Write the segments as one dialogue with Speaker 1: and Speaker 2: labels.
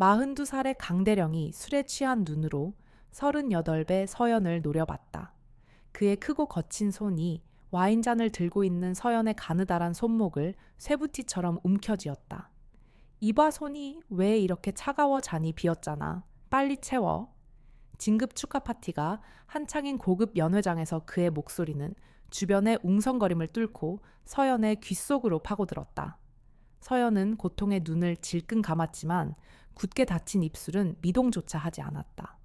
Speaker 1: 42살의 강대령이 술에 취한 눈으로 38배 서연을 노려봤다. 그의 크고 거친 손이 와인잔을 들고 있는 서연의 가느다란 손목을 쇠붙이처럼 움켜쥐었다. 이봐 손이 왜 이렇게 차가워 잔이 비었잖아. 빨리 채워. 진급 축하 파티가 한창인 고급 연회장에서 그의 목소리는 주변의 웅성거림을 뚫고 서연의 귓속으로 파고들었다. 서연은 고통에 눈을 질끈 감았지만 굳게 닫힌 입술은 미동조차 하지 않았다.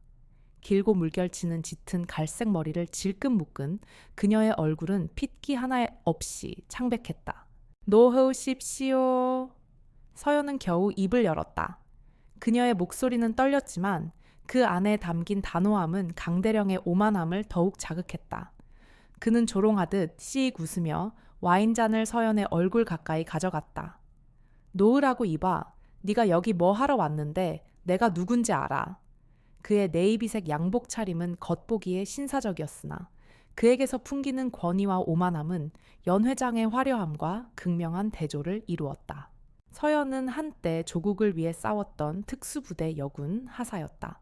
Speaker 1: 길고 물결치는 짙은 갈색 머리를 질끈 묶은 그녀의 얼굴은 핏기 하나 없이 창백했다. 놓으십시오. 서연은 겨우 입을 열었다. 그녀의 목소리는 떨렸지만 그 안에 담긴 단호함은 강대령의 오만함을 더욱 자극했다. 그는 조롱하듯 씩 웃으며 와인잔을 서연의 얼굴 가까이 가져갔다. 놓으라고 이봐. 네가 여기 뭐 하러 왔는데 내가 누군지 알아. 그의 네이비색 양복 차림은 겉보기에 신사적이었으나 그에게서 풍기는 권위와 오만함은 연 회장의 화려함과 극명한 대조를 이루었다. 서연은 한때 조국을 위해 싸웠던 특수부대 여군 하사였다.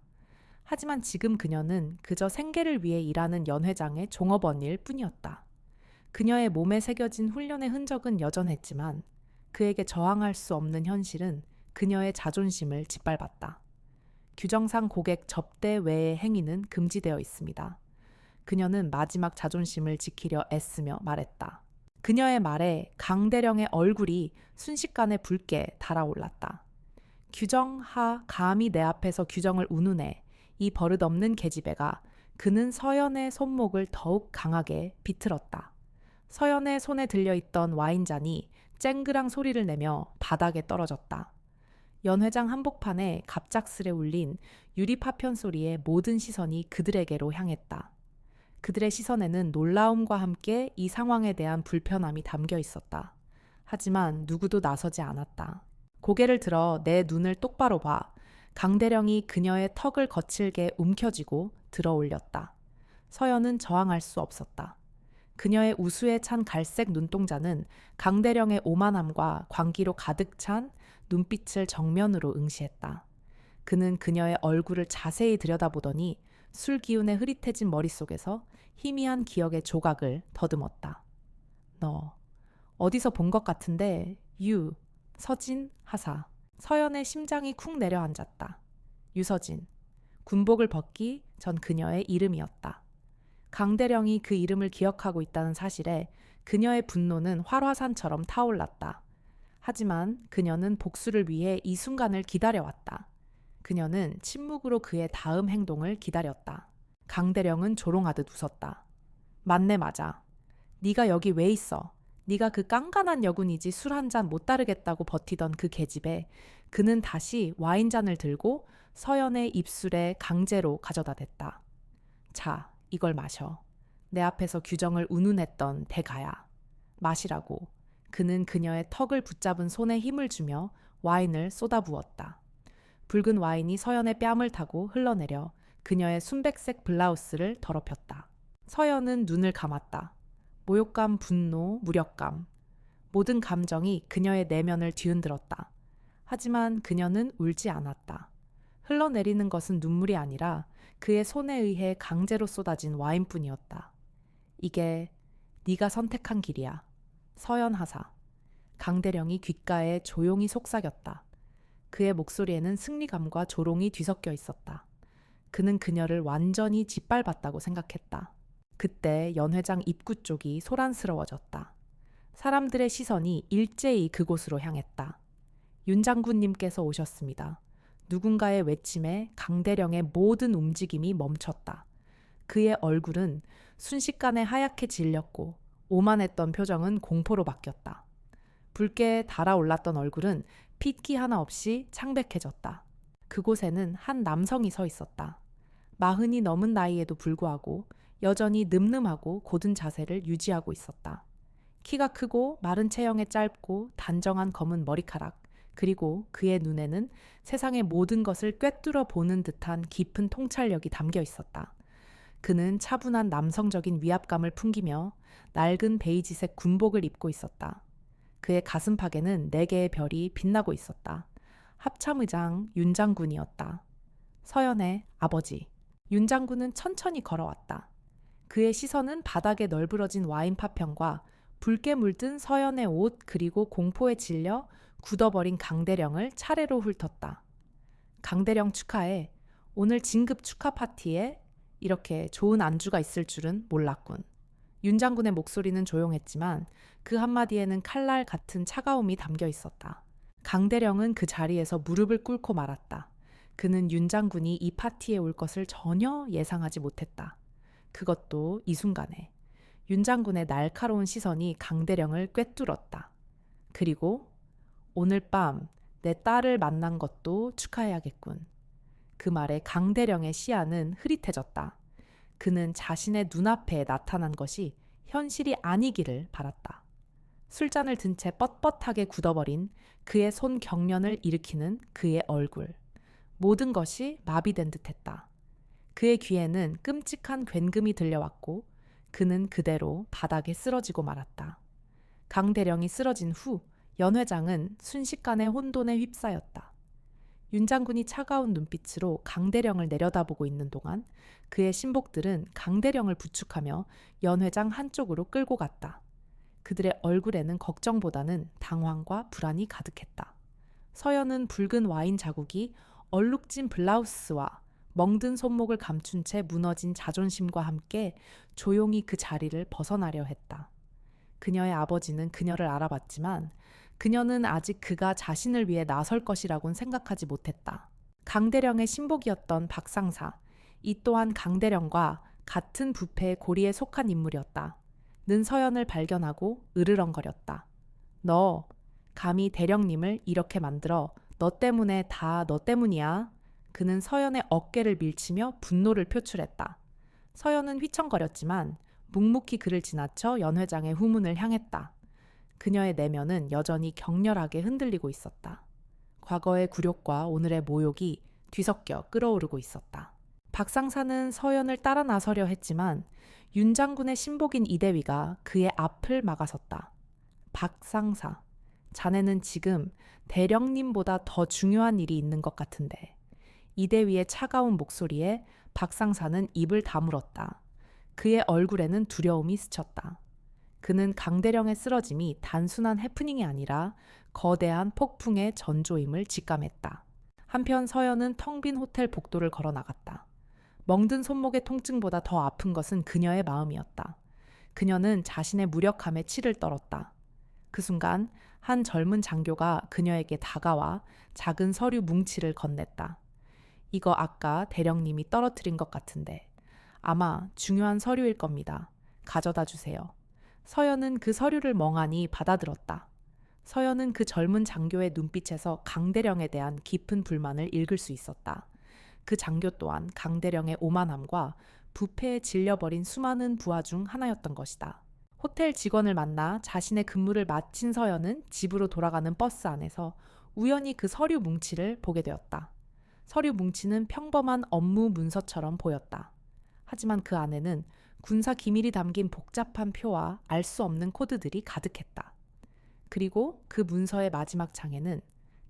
Speaker 1: 하지만 지금 그녀는 그저 생계를 위해 일하는 연 회장의 종업원일 뿐이었다. 그녀의 몸에 새겨진 훈련의 흔적은 여전했지만 그에게 저항할 수 없는 현실은 그녀의 자존심을 짓밟았다. 규정상 고객 접대 외의 행위는 금지되어 있습니다. 그녀는 마지막 자존심을 지키려 애쓰며 말했다. 그녀의 말에 강대령의 얼굴이 순식간에 붉게 달아올랐다. 규정하 감히 내 앞에서 규정을 운운해. 이 버릇없는 계집애가 그는 서연의 손목을 더욱 강하게 비틀었다. 서연의 손에 들려있던 와인잔이 쨍그랑 소리를 내며 바닥에 떨어졌다. 연 회장 한복판에 갑작스레 울린 유리 파편 소리에 모든 시선이 그들에게로 향했다. 그들의 시선에는 놀라움과 함께 이 상황에 대한 불편함이 담겨 있었다. 하지만 누구도 나서지 않았다. 고개를 들어 내 눈을 똑바로 봐. 강대령이 그녀의 턱을 거칠게 움켜쥐고 들어 올렸다. 서연은 저항할 수 없었다. 그녀의 우수에 찬 갈색 눈동자는 강대령의 오만함과 광기로 가득 찬 눈빛을 정면으로 응시했다. 그는 그녀의 얼굴을 자세히 들여다보더니 술 기운에 흐릿해진 머릿속에서 희미한 기억의 조각을 더듬었다. 너 어디서 본 것 같은데 서진 하사. 서연의 심장이 쿵 내려앉았다. 유서진. 군복을 벗기 전 그녀의 이름이었다. 강대령이 그 이름을 기억하고 있다는 사실에 그녀의 분노는 활화산처럼 타올랐다. 하지만 그녀는 복수를 위해 이 순간을 기다려왔다. 그녀는 침묵으로 그의 다음 행동을 기다렸다. 강대령은 조롱하듯 웃었다. 맞네 맞아. 네가 여기 왜 있어? 네가 그 깐깐한 여군이지 술 한 잔 못 따르겠다고 버티던 그 계집애. 그는 다시 와인잔을 들고 서연의 입술에 강제로 가져다 댔다. 자, 이걸 마셔. 내 앞에서 규정을 운운했던 대가야. 마시라고. 그는 그녀의 턱을 붙잡은 손에 힘을 주며 와인을 쏟아부었다. 붉은 와인이 서연의 뺨을 타고 흘러내려 그녀의 순백색 블라우스를 더럽혔다. 서연은 눈을 감았다. 모욕감, 분노, 무력감. 모든 감정이 그녀의 내면을 뒤흔들었다. 하지만 그녀는 울지 않았다. 흘러내리는 것은 눈물이 아니라 그의 손에 의해 강제로 쏟아진 와인뿐이었다. 이게 네가 선택한 길이야. 서연 하사. 강대령이 귓가에 조용히 속삭였다. 그의 목소리에는 승리감과 조롱이 뒤섞여 있었다. 그는 그녀를 완전히 짓밟았다고 생각했다. 그때 연 회장 입구 쪽이 소란스러워졌다. 사람들의 시선이 일제히 그곳으로 향했다. 윤 장군님께서 오셨습니다. 누군가의 외침에 강대령의 모든 움직임이 멈췄다. 그의 얼굴은 순식간에 하얗게 질렸고 오만했던 표정은 공포로 바뀌었다. 붉게 달아올랐던 얼굴은 핏기 하나 없이 창백해졌다. 그곳에는 한 남성이 서 있었다. 40이 넘은 나이에도 불구하고 여전히 늠름하고 곧은 자세를 유지하고 있었다. 키가 크고 마른 체형에 짧고 단정한 검은 머리카락, 그리고 그의 눈에는 세상의 모든 것을 꿰뚫어 보는 듯한 깊은 통찰력이 담겨 있었다. 그는 차분한 남성적인 위압감을 풍기며 낡은 베이지색 군복을 입고 있었다. 그의 가슴팍에는 4개의 별이 빛나고 있었다. 합참의장 윤 장군이었다. 서연의 아버지. 윤 장군은 천천히 걸어왔다. 그의 시선은 바닥에 널브러진 와인 파편과 붉게 물든 서연의 옷 그리고 공포에 질려 굳어버린 강대령을 차례로 훑었다. 강대령 축하해. 오늘 진급 축하 파티에 이렇게 좋은 안주가 있을 줄은 몰랐군. 윤 장군의 목소리는 조용했지만 그 한마디에는 칼날 같은 차가움이 담겨 있었다. 강대령은 그 자리에서 무릎을 꿇고 말았다. 그는 윤 장군이 이 파티에 올 것을 전혀 예상하지 못했다. 그것도 이 순간에. 윤 장군의 날카로운 시선이 강대령을 꿰뚫었다. 그리고 오늘 밤 내 딸을 만난 것도 축하해야겠군. 그 말에 강대령의 시야는 흐릿해졌다. 그는 자신의 눈앞에 나타난 것이 현실이 아니기를 바랐다. 술잔을 든 채 뻣뻣하게 굳어버린 그의 손 경련을 일으키는 그의 얼굴. 모든 것이 마비된 듯했다. 그의 귀에는 끔찍한 굉음이 들려왔고 그는 그대로 바닥에 쓰러지고 말았다. 강대령이 쓰러진 후 연 회장은 순식간에 혼돈에 휩싸였다. 윤 장군이 차가운 눈빛으로 강대령을 내려다보고 있는 동안 그의 신복들은 강대령을 부축하며 연 회장 한쪽으로 끌고 갔다. 그들의 얼굴에는 걱정보다는 당황과 불안이 가득했다. 서연은 붉은 와인 자국이 얼룩진 블라우스와 멍든 손목을 감춘 채 무너진 자존심과 함께 조용히 그 자리를 벗어나려 했다. 그녀의 아버지는 그녀를 알아봤지만 그녀는 아직 그가 자신을 위해 나설 것이라고는 생각하지 못했다. 강대령의 신복이었던 박상사, 이 또한 강대령과 같은 부패의 고리에 속한 인물이었다. 는 서연을 발견하고 으르렁거렸다. 너 감히 대령님을 이렇게 만들어 너 때문에 다 너 때문이야. 그는 서연의 어깨를 밀치며 분노를 표출했다. 서연은 휘청거렸지만 묵묵히 그를 지나쳐 연 회장의 후문을 향했다. 그녀의 내면은 여전히 격렬하게 흔들리고 있었다. 과거의 굴욕과 오늘의 모욕이 뒤섞여 끓어오르고 있었다. 박상사는 서연을 따라 나서려 했지만 윤 장군의 신복인 이대위가 그의 앞을 막아섰다. 박상사, 자네는 지금 대령님보다 더 중요한 일이 있는 것 같은데. 이대위의 차가운 목소리에 박상사는 입을 다물었다. 그의 얼굴에는 두려움이 스쳤다. 그는 강대령의 쓰러짐이 단순한 해프닝이 아니라 거대한 폭풍의 전조임을 직감했다. 한편 서연은 텅 빈 호텔 복도를 걸어 나갔다. 멍든 손목의 통증보다 더 아픈 것은 그녀의 마음이었다. 그녀는 자신의 무력함에 치를 떨었다. 그 순간 한 젊은 장교가 그녀에게 다가와 작은 서류 뭉치를 건넸다. 이거 아까 대령님이 떨어뜨린 것 같은데 아마 중요한 서류일 겁니다. 가져다 주세요. 서연은 그 서류를 멍하니 받아들었다. 서연은 그 젊은 장교의 눈빛에서 강대령에 대한 깊은 불만을 읽을 수 있었다. 그 장교 또한 강대령의 오만함과 부패에 질려버린 수많은 부하 중 하나였던 것이다. 호텔 직원을 만나 자신의 근무를 마친 서연은 집으로 돌아가는 버스 안에서 우연히 그 서류 뭉치를 보게 되었다. 서류 뭉치는 평범한 업무 문서처럼 보였다. 하지만 그 안에는 군사 기밀이 담긴 복잡한 표와 알 수 없는 코드들이 가득했다. 그리고 그 문서의 마지막 장에는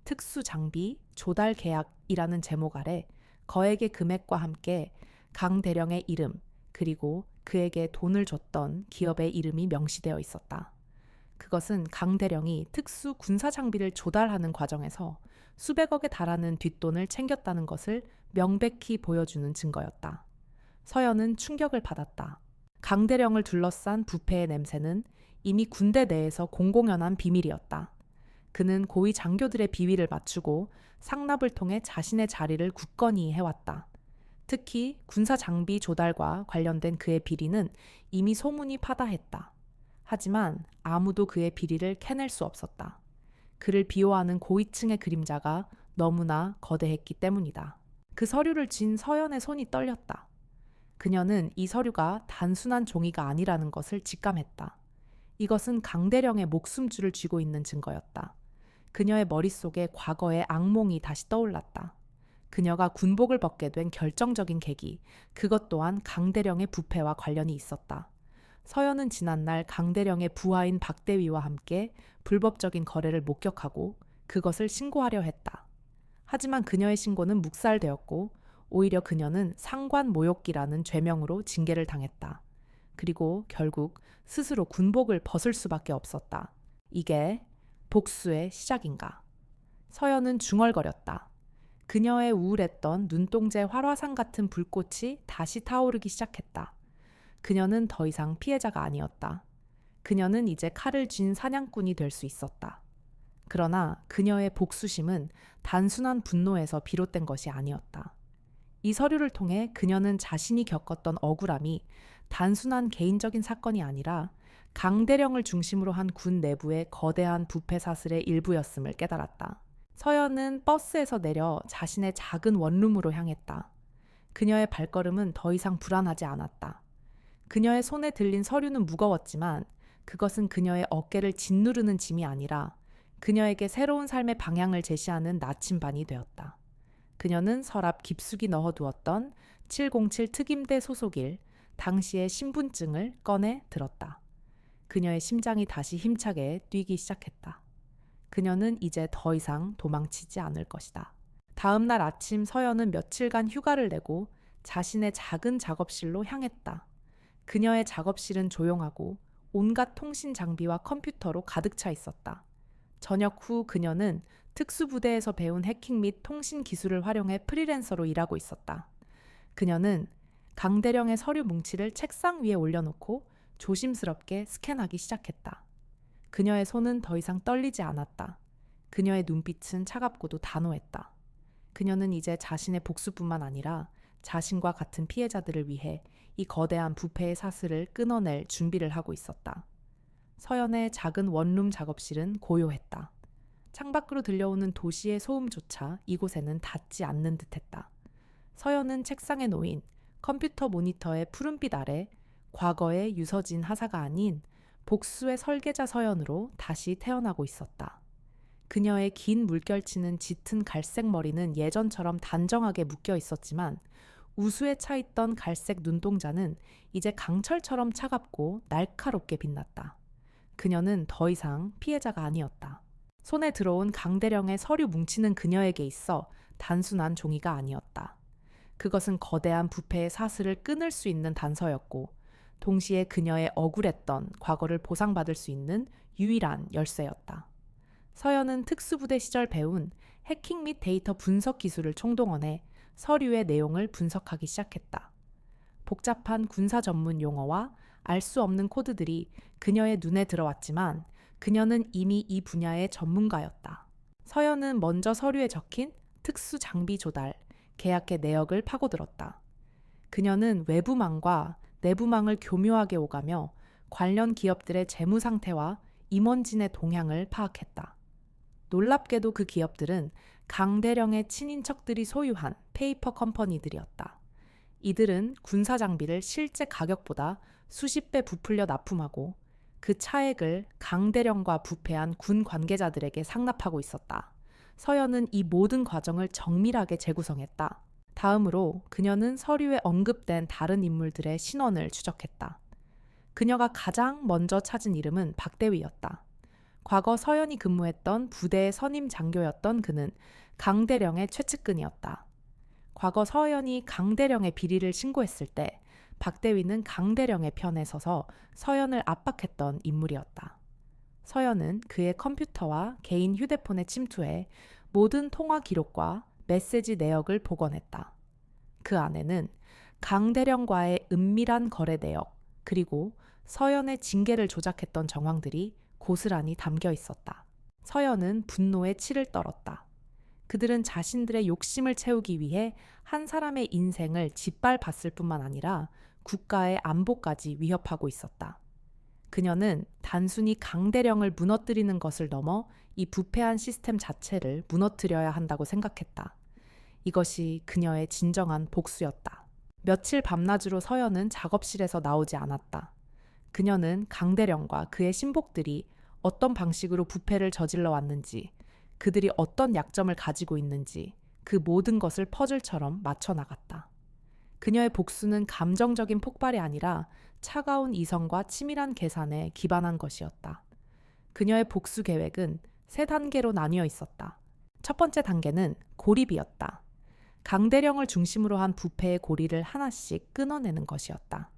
Speaker 1: 특수 장비 조달 계약이라는 제목 아래 거액의 금액과 함께 강 대령의 이름 그리고 그에게 돈을 줬던 기업의 이름이 명시되어 있었다. 그것은 강 대령이 특수 군사 장비를 조달하는 과정에서 수백억에 달하는 뒷돈을 챙겼다는 것을 명백히 보여주는 증거였다. 서연은 충격을 받았다. 강 대령을 둘러싼 부패의 냄새는 이미 군대 내에서 공공연한 비밀이었다. 그는 고위 장교들의 비위를 맞추고 상납을 통해 자신의 자리를 굳건히 해왔다. 특히 군사 장비 조달과 관련된 그의 비리는 이미 소문이 파다했다. 하지만 아무도 그의 비리를 캐낼 수 없었다. 그를 비호하는 고위층의 그림자가 너무나 거대했기 때문이다. 그 서류를 쥔 서연의 손이 떨렸다. 그녀는 이 서류가 단순한 종이가 아니라는 것을 직감했다. 이것은 강대령의 목숨줄을 쥐고 있는 증거였다. 그녀의 머릿속에 과거의 악몽이 다시 떠올랐다. 그녀가 군복을 벗게 된 결정적인 계기, 그것 또한 강대령의 부패와 관련이 있었다. 서연은 지난날 강대령의 부하인 박대위와 함께 불법적인 거래를 목격하고 그것을 신고하려 했다. 하지만 그녀의 신고는 묵살되었고 오히려 그녀는 상관 모욕기라는 죄명으로 징계를 당했다. 그리고 결국 스스로 군복을 벗을 수밖에 없었다. 이게 복수의 시작인가? 서연은 중얼거렸다. 그녀의 우울했던 눈동자 활화산 같은 불꽃이 다시 타오르기 시작했다. 그녀는 더 이상 피해자가 아니었다. 그녀는 이제 칼을 쥔 사냥꾼이 될 수 있었다. 그러나 그녀의 복수심은 단순한 분노에서 비롯된 것이 아니었다. 이 서류를 통해 그녀는 자신이 겪었던 억울함이 단순한 개인적인 사건이 아니라 강대령을 중심으로 한 군 내부의 거대한 부패 사슬의 일부였음을 깨달았다. 서연은 버스에서 내려 자신의 작은 원룸으로 향했다. 그녀의 발걸음은 더 이상 불안하지 않았다. 그녀의 손에 들린 서류는 무거웠지만 그것은 그녀의 어깨를 짓누르는 짐이 아니라 그녀에게 새로운 삶의 방향을 제시하는 나침반이 되었다. 그녀는 서랍 깊숙이 넣어두었던 707 특임대 소속일 당시의 신분증을 꺼내 들었다. 그녀의 심장이 다시 힘차게 뛰기 시작했다. 그녀는 이제 더 이상 도망치지 않을 것이다. 다음 날 아침 서연은 며칠간 휴가를 내고 자신의 작은 작업실로 향했다. 그녀의 작업실은 조용하고 온갖 통신 장비와 컴퓨터로 가득 차 있었다. 저녁 후 그녀는 특수부대에서 배운 해킹 및 통신 기술을 활용해 프리랜서로 일하고 있었다. 그녀는 강대령의 서류 뭉치를 책상 위에 올려놓고 조심스럽게 스캔하기 시작했다. 그녀의 손은 더 이상 떨리지 않았다. 그녀의 눈빛은 차갑고도 단호했다. 그녀는 이제 자신의 복수뿐만 아니라 자신과 같은 피해자들을 위해 이 거대한 부패의 사슬을 끊어낼 준비를 하고 있었다. 서연의 작은 원룸 작업실은 고요했다. 창밖으로 들려오는 도시의 소음조차 이곳에는 닿지 않는 듯했다. 서연은 책상에 놓인 컴퓨터 모니터의 푸른빛 아래 과거의 유서진 하사가 아닌 복수의 설계자 서연으로 다시 태어나고 있었다. 그녀의 긴 물결치는 짙은 갈색 머리는 예전처럼 단정하게 묶여 있었지만 우수에 차 있던 갈색 눈동자는 이제 강철처럼 차갑고 날카롭게 빛났다. 그녀는 더 이상 피해자가 아니었다. 손에 들어온 강대령의 서류 뭉치는 그녀에게 있어 단순한 종이가 아니었다. 그것은 거대한 부패의 사슬을 끊을 수 있는 단서였고 동시에 그녀의 억울했던 과거를 보상받을 수 있는 유일한 열쇠였다. 서연은 특수부대 시절 배운 해킹 및 데이터 분석 기술을 총동원해 서류의 내용을 분석하기 시작했다. 복잡한 군사 전문 용어와 알 수 없는 코드들이 그녀의 눈에 들어왔지만 그녀는 이미 이 분야의 전문가였다. 서연은 먼저 서류에 적힌 특수 장비 조달, 계약의 내역을 파고들었다. 그녀는 외부망과 내부망을 교묘하게 오가며 관련 기업들의 재무 상태와 임원진의 동향을 파악했다. 놀랍게도 그 기업들은 강대령의 친인척들이 소유한 페이퍼 컴퍼니들이었다. 이들은 군사 장비를 실제 가격보다 수십 배 부풀려 납품하고 그 차액을 강대령과 부패한 군 관계자들에게 상납하고 있었다. 서연은 이 모든 과정을 정밀하게 재구성했다. 다음으로 그녀는 서류에 언급된 다른 인물들의 신원을 추적했다. 그녀가 가장 먼저 찾은 이름은 박대위였다. 과거 서연이 근무했던 부대의 선임 장교였던 그는 강대령의 최측근이었다. 과거 서연이 강대령의 비리를 신고했을 때 박대위는 강대령의 편에 서서 서연을 압박했던 인물이었다. 서연은 그의 컴퓨터와 개인 휴대폰에 침투해 모든 통화 기록과 메시지 내역을 복원했다. 그 안에는 강대령과의 은밀한 거래 내역, 그리고 서연의 징계를 조작했던 정황들이 고스란히 담겨 있었다. 서연은 분노에 치를 떨었다. 그들은 자신들의 욕심을 채우기 위해 한 사람의 인생을 짓밟았을 뿐만 아니라 국가의 안보까지 위협하고 있었다. 그녀는 단순히 강대령을 무너뜨리는 것을 넘어 이 부패한 시스템 자체를 무너뜨려야 한다고 생각했다. 이것이 그녀의 진정한 복수였다. 며칠 밤낮으로 서연은 작업실에서 나오지 않았다. 그녀는 강대령과 그의 신복들이 어떤 방식으로 부패를 저질러 왔는지, 그들이 어떤 약점을 가지고 있는지 그 모든 것을 퍼즐처럼 맞춰 나갔다. 그녀의 복수는 감정적인 폭발이 아니라 차가운 이성과 치밀한 계산에 기반한 것이었다. 그녀의 복수 계획은 세 단계로 나뉘어 있었다. 첫 번째 단계는 고립이었다. 강대령을 중심으로 한 부패의 고리를 하나씩 끊어내는 것이었다.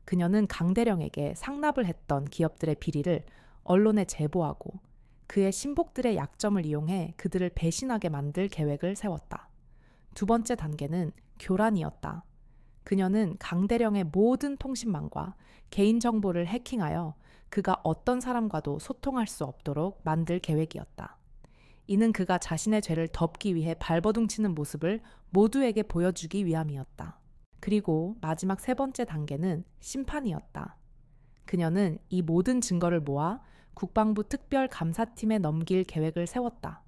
Speaker 1: 그녀는 강대령에게 상납을 했던 기업들의 비리를 언론에 제보하고 그의 신복들의 약점을 이용해 그들을 배신하게 만들 계획을 세웠다. 두 번째 단계는 교란이었다. 그녀는 강대령의 모든 통신망과 개인정보를 해킹하여 그가 어떤 사람과도 소통할 수 없도록 만들 계획이었다. 이는 그가 자신의 죄를 덮기 위해 발버둥치는 모습을 모두에게 보여주기 위함이었다. 그리고 마지막 세 번째 단계는 심판이었다. 그녀는 이 모든 증거를 모아 국방부 특별감사팀에 넘길 계획을 세웠다.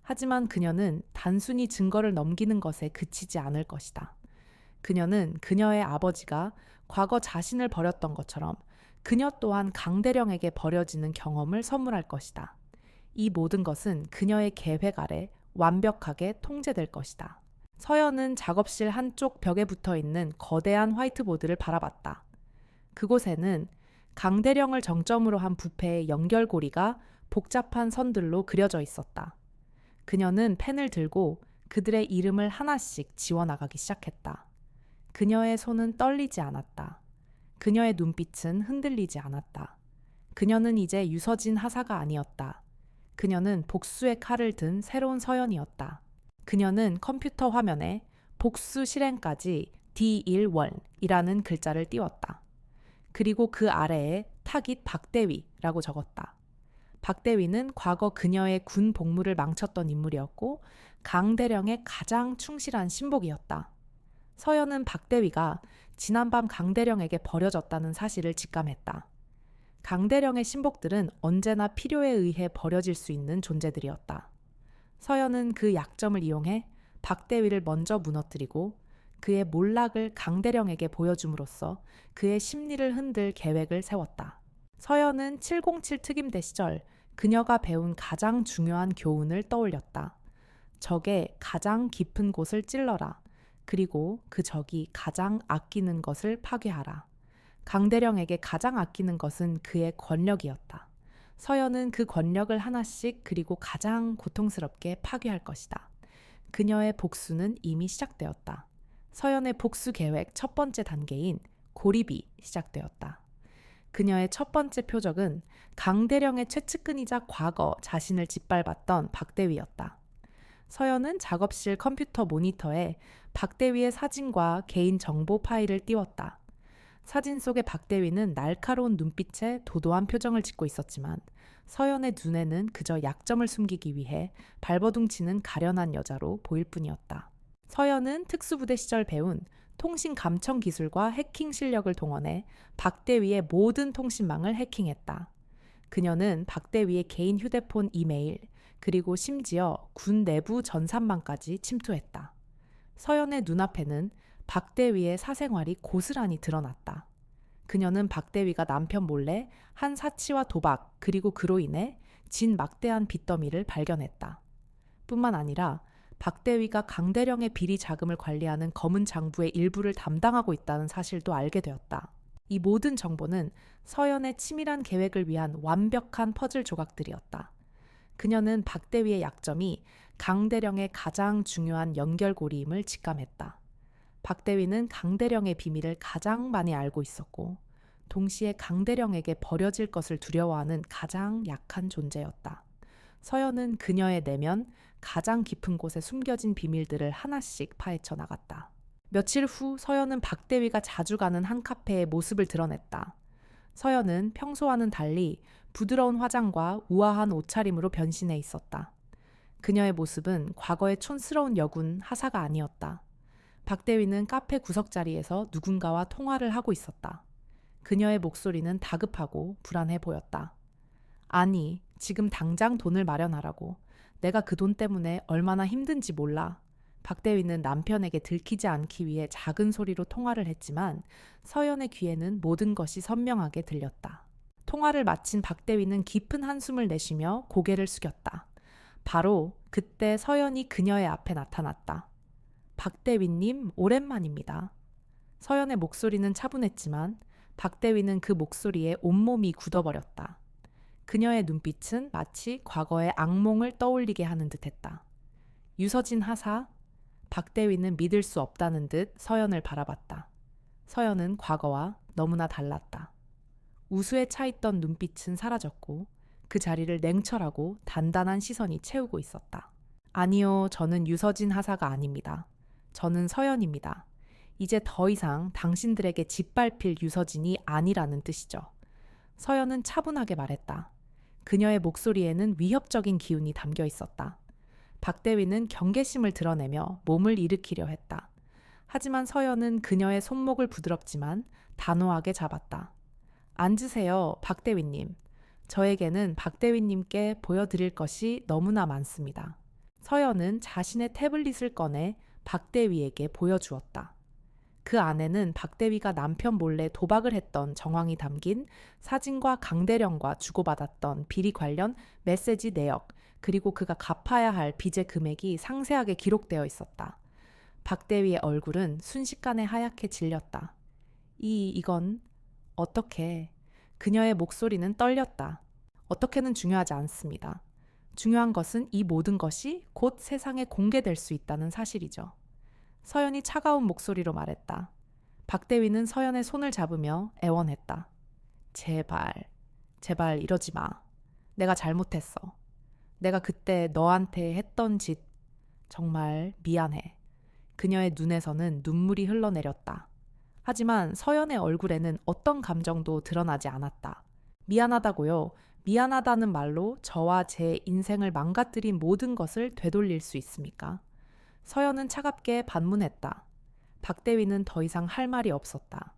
Speaker 1: 하지만 그녀는 단순히 증거를 넘기는 것에 그치지 않을 것이다. 그녀는 그녀의 아버지가 과거 자신을 버렸던 것처럼 그녀 또한 강대령에게 버려지는 경험을 선물할 것이다. 이 모든 것은 그녀의 계획 아래 완벽하게 통제될 것이다. 서연은 작업실 한쪽 벽에 붙어 있는 거대한 화이트보드를 바라봤다. 그곳에는 강대령을 정점으로 한 부패의 연결고리가 복잡한 선들로 그려져 있었다. 그녀는 펜을 들고 그들의 이름을 하나씩 지워나가기 시작했다. 그녀의 손은 떨리지 않았다. 그녀의 눈빛은 흔들리지 않았다. 그녀는 이제 유서진 하사가 아니었다. 그녀는 복수의 칼을 든 새로운 서연이었다. 그녀는 컴퓨터 화면에 복수 실행까지 D1원이라는 글자를 띄웠다. 그리고 그 아래에 타깃 박대위라고 적었다. 박대위는 과거 그녀의 군 복무를 망쳤던 인물이었고 강대령의 가장 충실한 신복이었다. 서연은 박대위가 지난밤 강대령에게 버려졌다는 사실을 직감했다. 강대령의 신복들은 언제나 필요에 의해 버려질 수 있는 존재들이었다. 서연은 그 약점을 이용해 박대위를 먼저 무너뜨리고 그의 몰락을 강대령에게 보여줌으로써 그의 심리를 흔들 계획을 세웠다. 서연은 707 특임대 시절 그녀가 배운 가장 중요한 교훈을 떠올렸다. 적의 가장 깊은 곳을 찔러라. 그리고 그 적이 가장 아끼는 것을 파괴하라. 강대령에게 가장 아끼는 것은 그의 권력이었다. 서연은 그 권력을 하나씩 그리고 가장 고통스럽게 파괴할 것이다. 그녀의 복수는 이미 시작되었다. 서연의 복수 계획 첫 번째 단계인 고립이 시작되었다. 그녀의 첫 번째 표적은 강대령의 최측근이자 과거 자신을 짓밟았던 박대위였다. 서연은 작업실 컴퓨터 모니터에 박대위의 사진과 개인 정보 파일을 띄웠다. 사진 속의 박대위는 날카로운 눈빛에 도도한 표정을 짓고 있었지만 서연의 눈에는 그저 약점을 숨기기 위해 발버둥치는 가련한 여자로 보일 뿐이었다. 서연은 특수부대 시절 배운 통신 감청 기술과 해킹 실력을 동원해 박대위의 모든 통신망을 해킹했다. 그녀는 박대위의 개인 휴대폰 이메일, 그리고 심지어 군 내부 전산망까지 침투했다. 서연의 눈앞에는 박대위의 사생활이 고스란히 드러났다. 그녀는 박대위가 남편 몰래 한 사치와 도박 그리고 그로 인해 진 막대한 빚더미를 발견했다. 뿐만 아니라 박대위가 강대령의 비리 자금을 관리하는 검은 장부의 일부를 담당하고 있다는 사실도 알게 되었다. 이 모든 정보는 서연의 치밀한 계획을 위한 완벽한 퍼즐 조각들이었다. 그녀는 박대위의 약점이 강대령의 가장 중요한 연결고리임을 직감했다. 박대위는 강대령의 비밀을 가장 많이 알고 있었고 동시에 강대령에게 버려질 것을 두려워하는 가장 약한 존재였다. 서연은 그녀의 내면 가장 깊은 곳에 숨겨진 비밀들을 하나씩 파헤쳐 나갔다. 며칠 후 서연은 박대위가 자주 가는 한 카페의 모습을 드러냈다. 서연은 평소와는 달리 부드러운 화장과 우아한 옷차림으로 변신해 있었다. 그녀의 모습은 과거의 촌스러운 여군 하사가 아니었다. 박대위는 카페 구석자리에서 누군가와 통화를 하고 있었다. 그녀의 목소리는 다급하고 불안해 보였다. 아니, 지금 당장 돈을 마련하라고. 내가 그 돈 때문에 얼마나 힘든지 몰라. 박대위는 남편에게 들키지 않기 위해 작은 소리로 통화를 했지만 서연의 귀에는 모든 것이 선명하게 들렸다. 통화를 마친 박대위는 깊은 한숨을 내쉬며 고개를 숙였다. 바로 그때 서연이 그녀의 앞에 나타났다. 박대위님, 오랜만입니다. 서연의 목소리는 차분했지만 박대위는 그 목소리에 온몸이 굳어버렸다. 그녀의 눈빛은 마치 과거의 악몽을 떠올리게 하는 듯했다. 유서진 하사? 박대위는 믿을 수 없다는 듯 서연을 바라봤다. 서연은 과거와 너무나 달랐다. 우수에 차있던 눈빛은 사라졌고 그 자리를 냉철하고 단단한 시선이 채우고 있었다. 아니요, 저는 유서진 하사가 아닙니다. 저는 서연입니다. 이제 더 이상 당신들에게 짓밟힐 유서진이 아니라는 뜻이죠. 서연은 차분하게 말했다. 그녀의 목소리에는 위협적인 기운이 담겨 있었다. 박대위는 경계심을 드러내며 몸을 일으키려 했다. 하지만 서연은 그녀의 손목을 부드럽지만 단호하게 잡았다. 앉으세요, 박대위님. 저에게는 박대위님께 보여드릴 것이 너무나 많습니다. 서연은 자신의 태블릿을 꺼내 박대위에게 보여주었다. 그 안에는 박대위가 남편 몰래 도박을 했던 정황이 담긴 사진과 강대령과 주고받았던 비리 관련 메시지 내역, 그리고 그가 갚아야 할 빚의 금액이 상세하게 기록되어 있었다. 박대위의 얼굴은 순식간에 하얗게 질렸다. 이건 어떻게? 그녀의 목소리는 떨렸다. 어떻게는 중요하지 않습니다. 중요한 것은 이 모든 것이 곧 세상에 공개될 수 있다는 사실이죠. 서연이 차가운 목소리로 말했다. 박대위는 서연의 손을 잡으며 애원했다. 제발 이러지 마. 내가 잘못했어. 내가 그때 너한테 했던 짓 정말 미안해. 그녀의 눈에서는 눈물이 흘러내렸다. 하지만 서연의 얼굴에는 어떤 감정도 드러나지 않았다. 미안하다고요. 미안하다는 말로 저와 제 인생을 망가뜨린 모든 것을 되돌릴 수 있습니까? 서연은 차갑게 반문했다. 박대위는 더 이상 할 말이 없었다.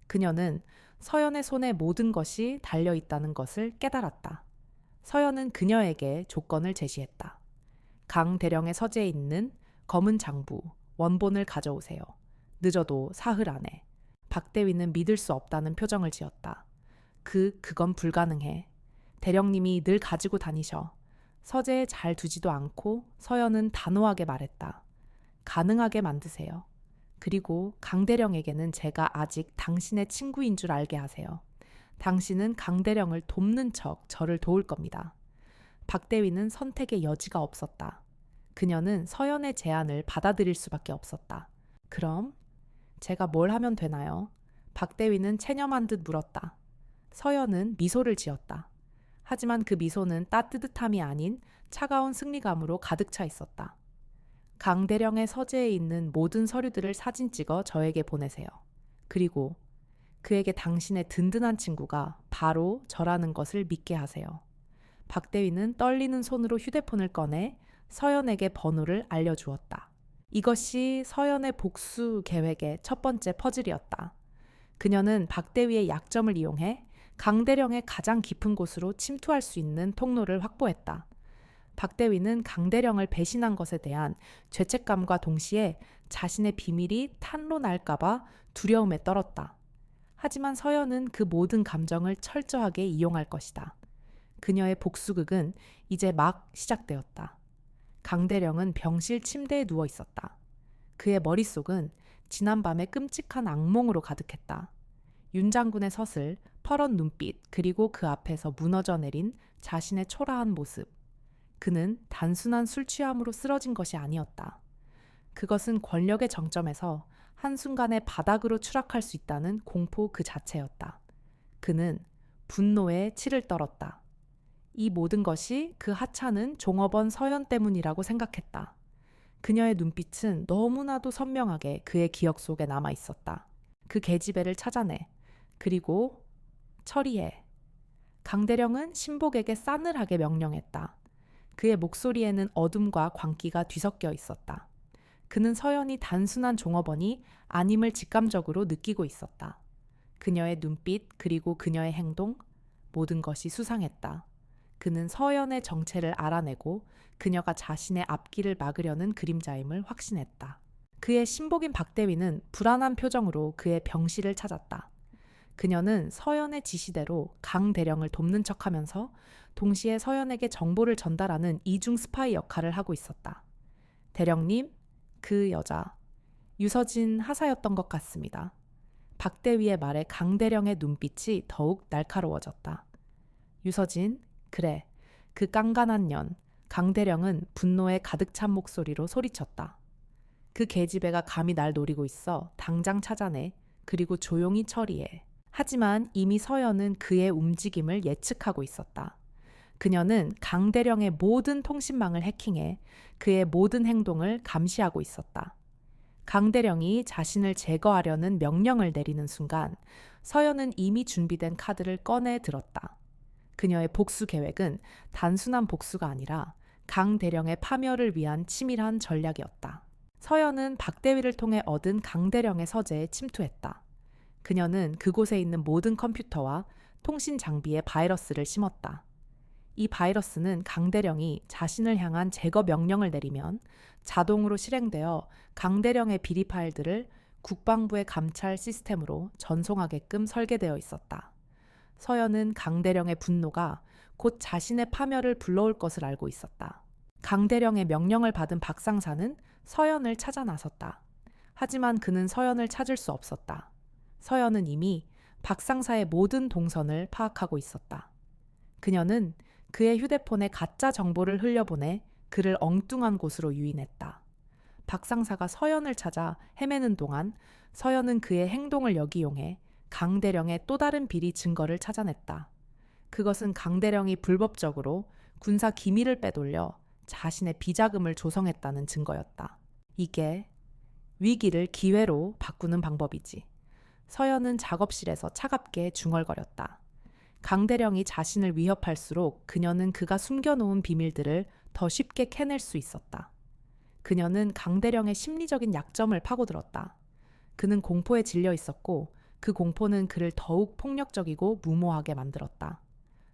Speaker 1: 그녀는 서연의 손에 모든 것이 달려있다는 것을 깨달았다. 서연은 그녀에게 조건을 제시했다. 강 대령의 서재에 있는 검은 장부, 원본을 가져오세요. 늦어도 사흘 안에. 박대위는 믿을 수 없다는 표정을 지었다. 그건 불가능해. 대령님이 늘 가지고 다니셔. 서재에 잘 두지도 않고 서연은 단호하게 말했다. 가능하게 만드세요. 그리고 강대령에게는 제가 아직 당신의 친구인 줄 알게 하세요. 당신은 강대령을 돕는 척 저를 도울 겁니다. 박대위는 선택의 여지가 없었다. 그녀는 서연의 제안을 받아들일 수밖에 없었다. 그럼 제가 뭘 하면 되나요? 박대위는 체념한 듯 물었다. 서연은 미소를 지었다. 하지만 그 미소는 따뜻함이 아닌 차가운 승리감으로 가득 차 있었다. 강대령의 서재에 있는 모든 서류들을 사진 찍어 저에게 보내세요. 그리고 그에게 당신의 든든한 친구가 바로 저라는 것을 믿게 하세요. 박대위는 떨리는 손으로 휴대폰을 꺼내 서연에게 번호를 알려주었다. 이것이 서연의 복수 계획의 첫 번째 퍼즐이었다. 그녀는 박대위의 약점을 이용해 강대령의 가장 깊은 곳으로 침투할 수 있는 통로를 확보했다. 박대위는 강대령을 배신한 것에 대한 죄책감과 동시에 자신의 비밀이 탄로 날까봐 두려움에 떨었다. 하지만 서연은 그 모든 감정을 철저하게 이용할 것이다. 그녀의 복수극은 이제 막 시작되었다. 강대령은 병실 침대에 누워 있었다. 그의 머릿속은 지난밤의 끔찍한 악몽으로 가득했다. 윤 장군의 서슬, 퍼런 눈빛, 그리고 그 앞에서 무너져 내린 자신의 초라한 모습. 그는 단순한 술 취함으로 쓰러진 것이 아니었다. 그것은 권력의 정점에서 한순간에 바닥으로 추락할 수 있다는 공포 그 자체였다. 그는 분노에 치를 떨었다. 이 모든 것이 그 하찮은 종업원 서연 때문이라고 생각했다. 그녀의 눈빛은 너무나도 선명하게 그의 기억 속에 남아 있었다. 그 계집애를 찾아내. 그리고 처리해. 강대령은 신복에게 싸늘하게 명령했다. 그의 목소리에는 어둠과 광기가 뒤섞여 있었다. 그는 서연이 단순한 종업원이 아님을 직감적으로 느끼고 있었다. 그녀의 눈빛 그리고 그녀의 행동, 모든 것이 수상했다. 그는 서연의 정체를 알아내고 그녀가 자신의 앞길을 막으려는 그림자임을 확신했다. 그의 신복인 박대위는 불안한 표정으로 그의 병실을 찾았다. 그녀는 서연의 지시대로 강 대령을 돕는 척하면서 동시에 서연에게 정보를 전달하는 이중 스파이 역할을 하고 있었다. 대령님, 그 여자 유서진 하사였던 것 같습니다. 박대위의 말에 강 대령의 눈빛이 더욱 날카로워졌다. 유서진, 그래, 그 깐깐한 년, 강대령은 분노에 가득 찬 목소리로 소리쳤다. 그 계집애가 감히 날 노리고 있어. 당장 찾아내. 그리고 조용히 처리해. 하지만 이미 서연은 그의 움직임을 예측하고 있었다. 그녀는 강대령의 모든 통신망을 해킹해 그의 모든 행동을 감시하고 있었다. 강대령이 자신을 제거하려는 명령을 내리는 순간 서연은 이미 준비된 카드를 꺼내 들었다. 그녀의 복수 계획은 단순한 복수가 아니라 강대령의 파멸을 위한 치밀한 전략이었다. 서연은 박대위를 통해 얻은 강대령의 서재에 침투했다. 그녀는 그곳에 있는 모든 컴퓨터와 통신 장비에 바이러스를 심었다. 이 바이러스는 강대령이 자신을 향한 제거 명령을 내리면 자동으로 실행되어 강대령의 비리 파일들을 국방부의 감찰 시스템으로 전송하게끔 설계되어 있었다. 서연은 강대령의 분노가 곧 자신의 파멸을 불러올 것을 알고 있었다. 강대령의 명령을 받은 박상사는 서연을 찾아 나섰다. 하지만 그는 서연을 찾을 수 없었다. 서연은 이미 박상사의 모든 동선을 파악하고 있었다. 그녀는 그의 휴대폰에 가짜 정보를 흘려보내 그를 엉뚱한 곳으로 유인했다. 박상사가 서연을 찾아 헤매는 동안 서연은 그의 행동을 역이용해 강대령의 또 다른 비리 증거를 찾아냈다. 그것은 강대령이 불법적으로 군사 기밀을 빼돌려 자신의 비자금을 조성했다는 증거였다. 이게 위기를 기회로 바꾸는 방법이지. 서연은 작업실에서 차갑게 중얼거렸다. 강대령이 자신을 위협할수록 그녀는 그가 숨겨놓은 비밀들을 더 쉽게 캐낼 수 있었다. 그녀는 강대령의 심리적인 약점을 파고들었다. 그는 공포에 질려 있었고 그 공포는 그를 더욱 폭력적이고 무모하게 만들었다.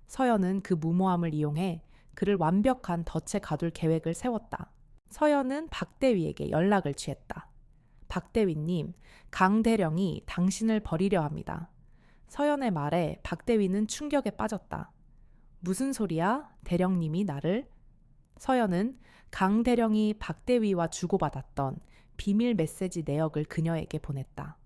Speaker 1: 서연은 그 무모함을 이용해 그를 완벽한 덫에 가둘 계획을 세웠다. 서연은 박대위에게 연락을 취했다. 박대위님, 강대령이 당신을 버리려 합니다. 서연의 말에 박대위는 충격에 빠졌다. 무슨 소리야? 대령님이 나를? 서연은 강대령이 박대위와 주고받았던 비밀 메시지 내역을 그녀에게 보냈다.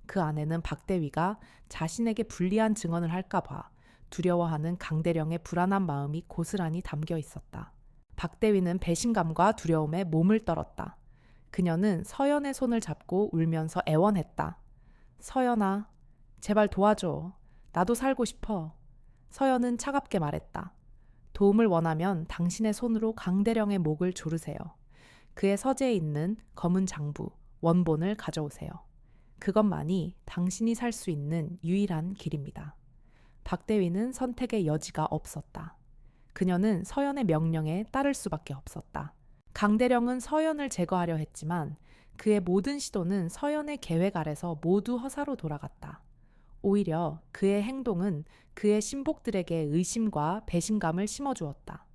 Speaker 1: 그 안에는 박대위가 자신에게 불리한 증언을 할까봐 두려워하는 강대령의 불안한 마음이 고스란히 담겨 있었다. 박대위는 배신감과 두려움에 몸을 떨었다. 그녀는 서연의 손을 잡고 울면서 애원했다. 서연아, 제발 도와줘. 나도 살고 싶어. 서연은 차갑게 말했다. 도움을 원하면 당신의 손으로 강대령의 목을 조르세요. 그의 서재에 있는 검은 장부, 원본을 가져오세요. 그것만이 당신이 살 수 있는 유일한 길입니다. 박대위는 선택의 여지가 없었다. 그녀는 서연의 명령에 따를 수밖에 없었다. 강대령은 서연을 제거하려 했지만 그의 모든 시도는 서연의 계획 아래서 모두 허사로 돌아갔다. 오히려 그의 행동은 그의 신복들에게 의심과 배신감을 심어주었다.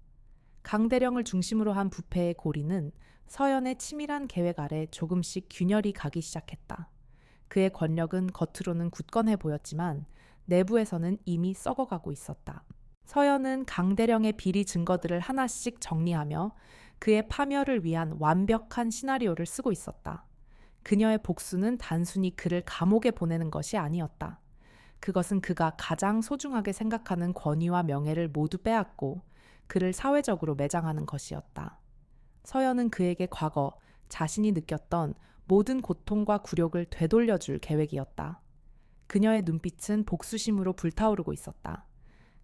Speaker 1: 강대령을 중심으로 한 부패의 고리는 서연의 치밀한 계획 아래 조금씩 균열이 가기 시작했다. 그의 권력은 겉으로는 굳건해 보였지만 내부에서는 이미 썩어가고 있었다. 서연은 강대령의 비리 증거들을 하나씩 정리하며 그의 파멸을 위한 완벽한 시나리오를 쓰고 있었다. 그녀의 복수는 단순히 그를 감옥에 보내는 것이 아니었다. 그것은 그가 가장 소중하게 생각하는 권위와 명예를 모두 빼앗고 그를 사회적으로 매장하는 것이었다. 서연은 그에게 과거 자신이 느꼈던 모든 고통과 굴욕을 되돌려줄 계획이었다. 그녀의 눈빛은 복수심으로 불타오르고 있었다.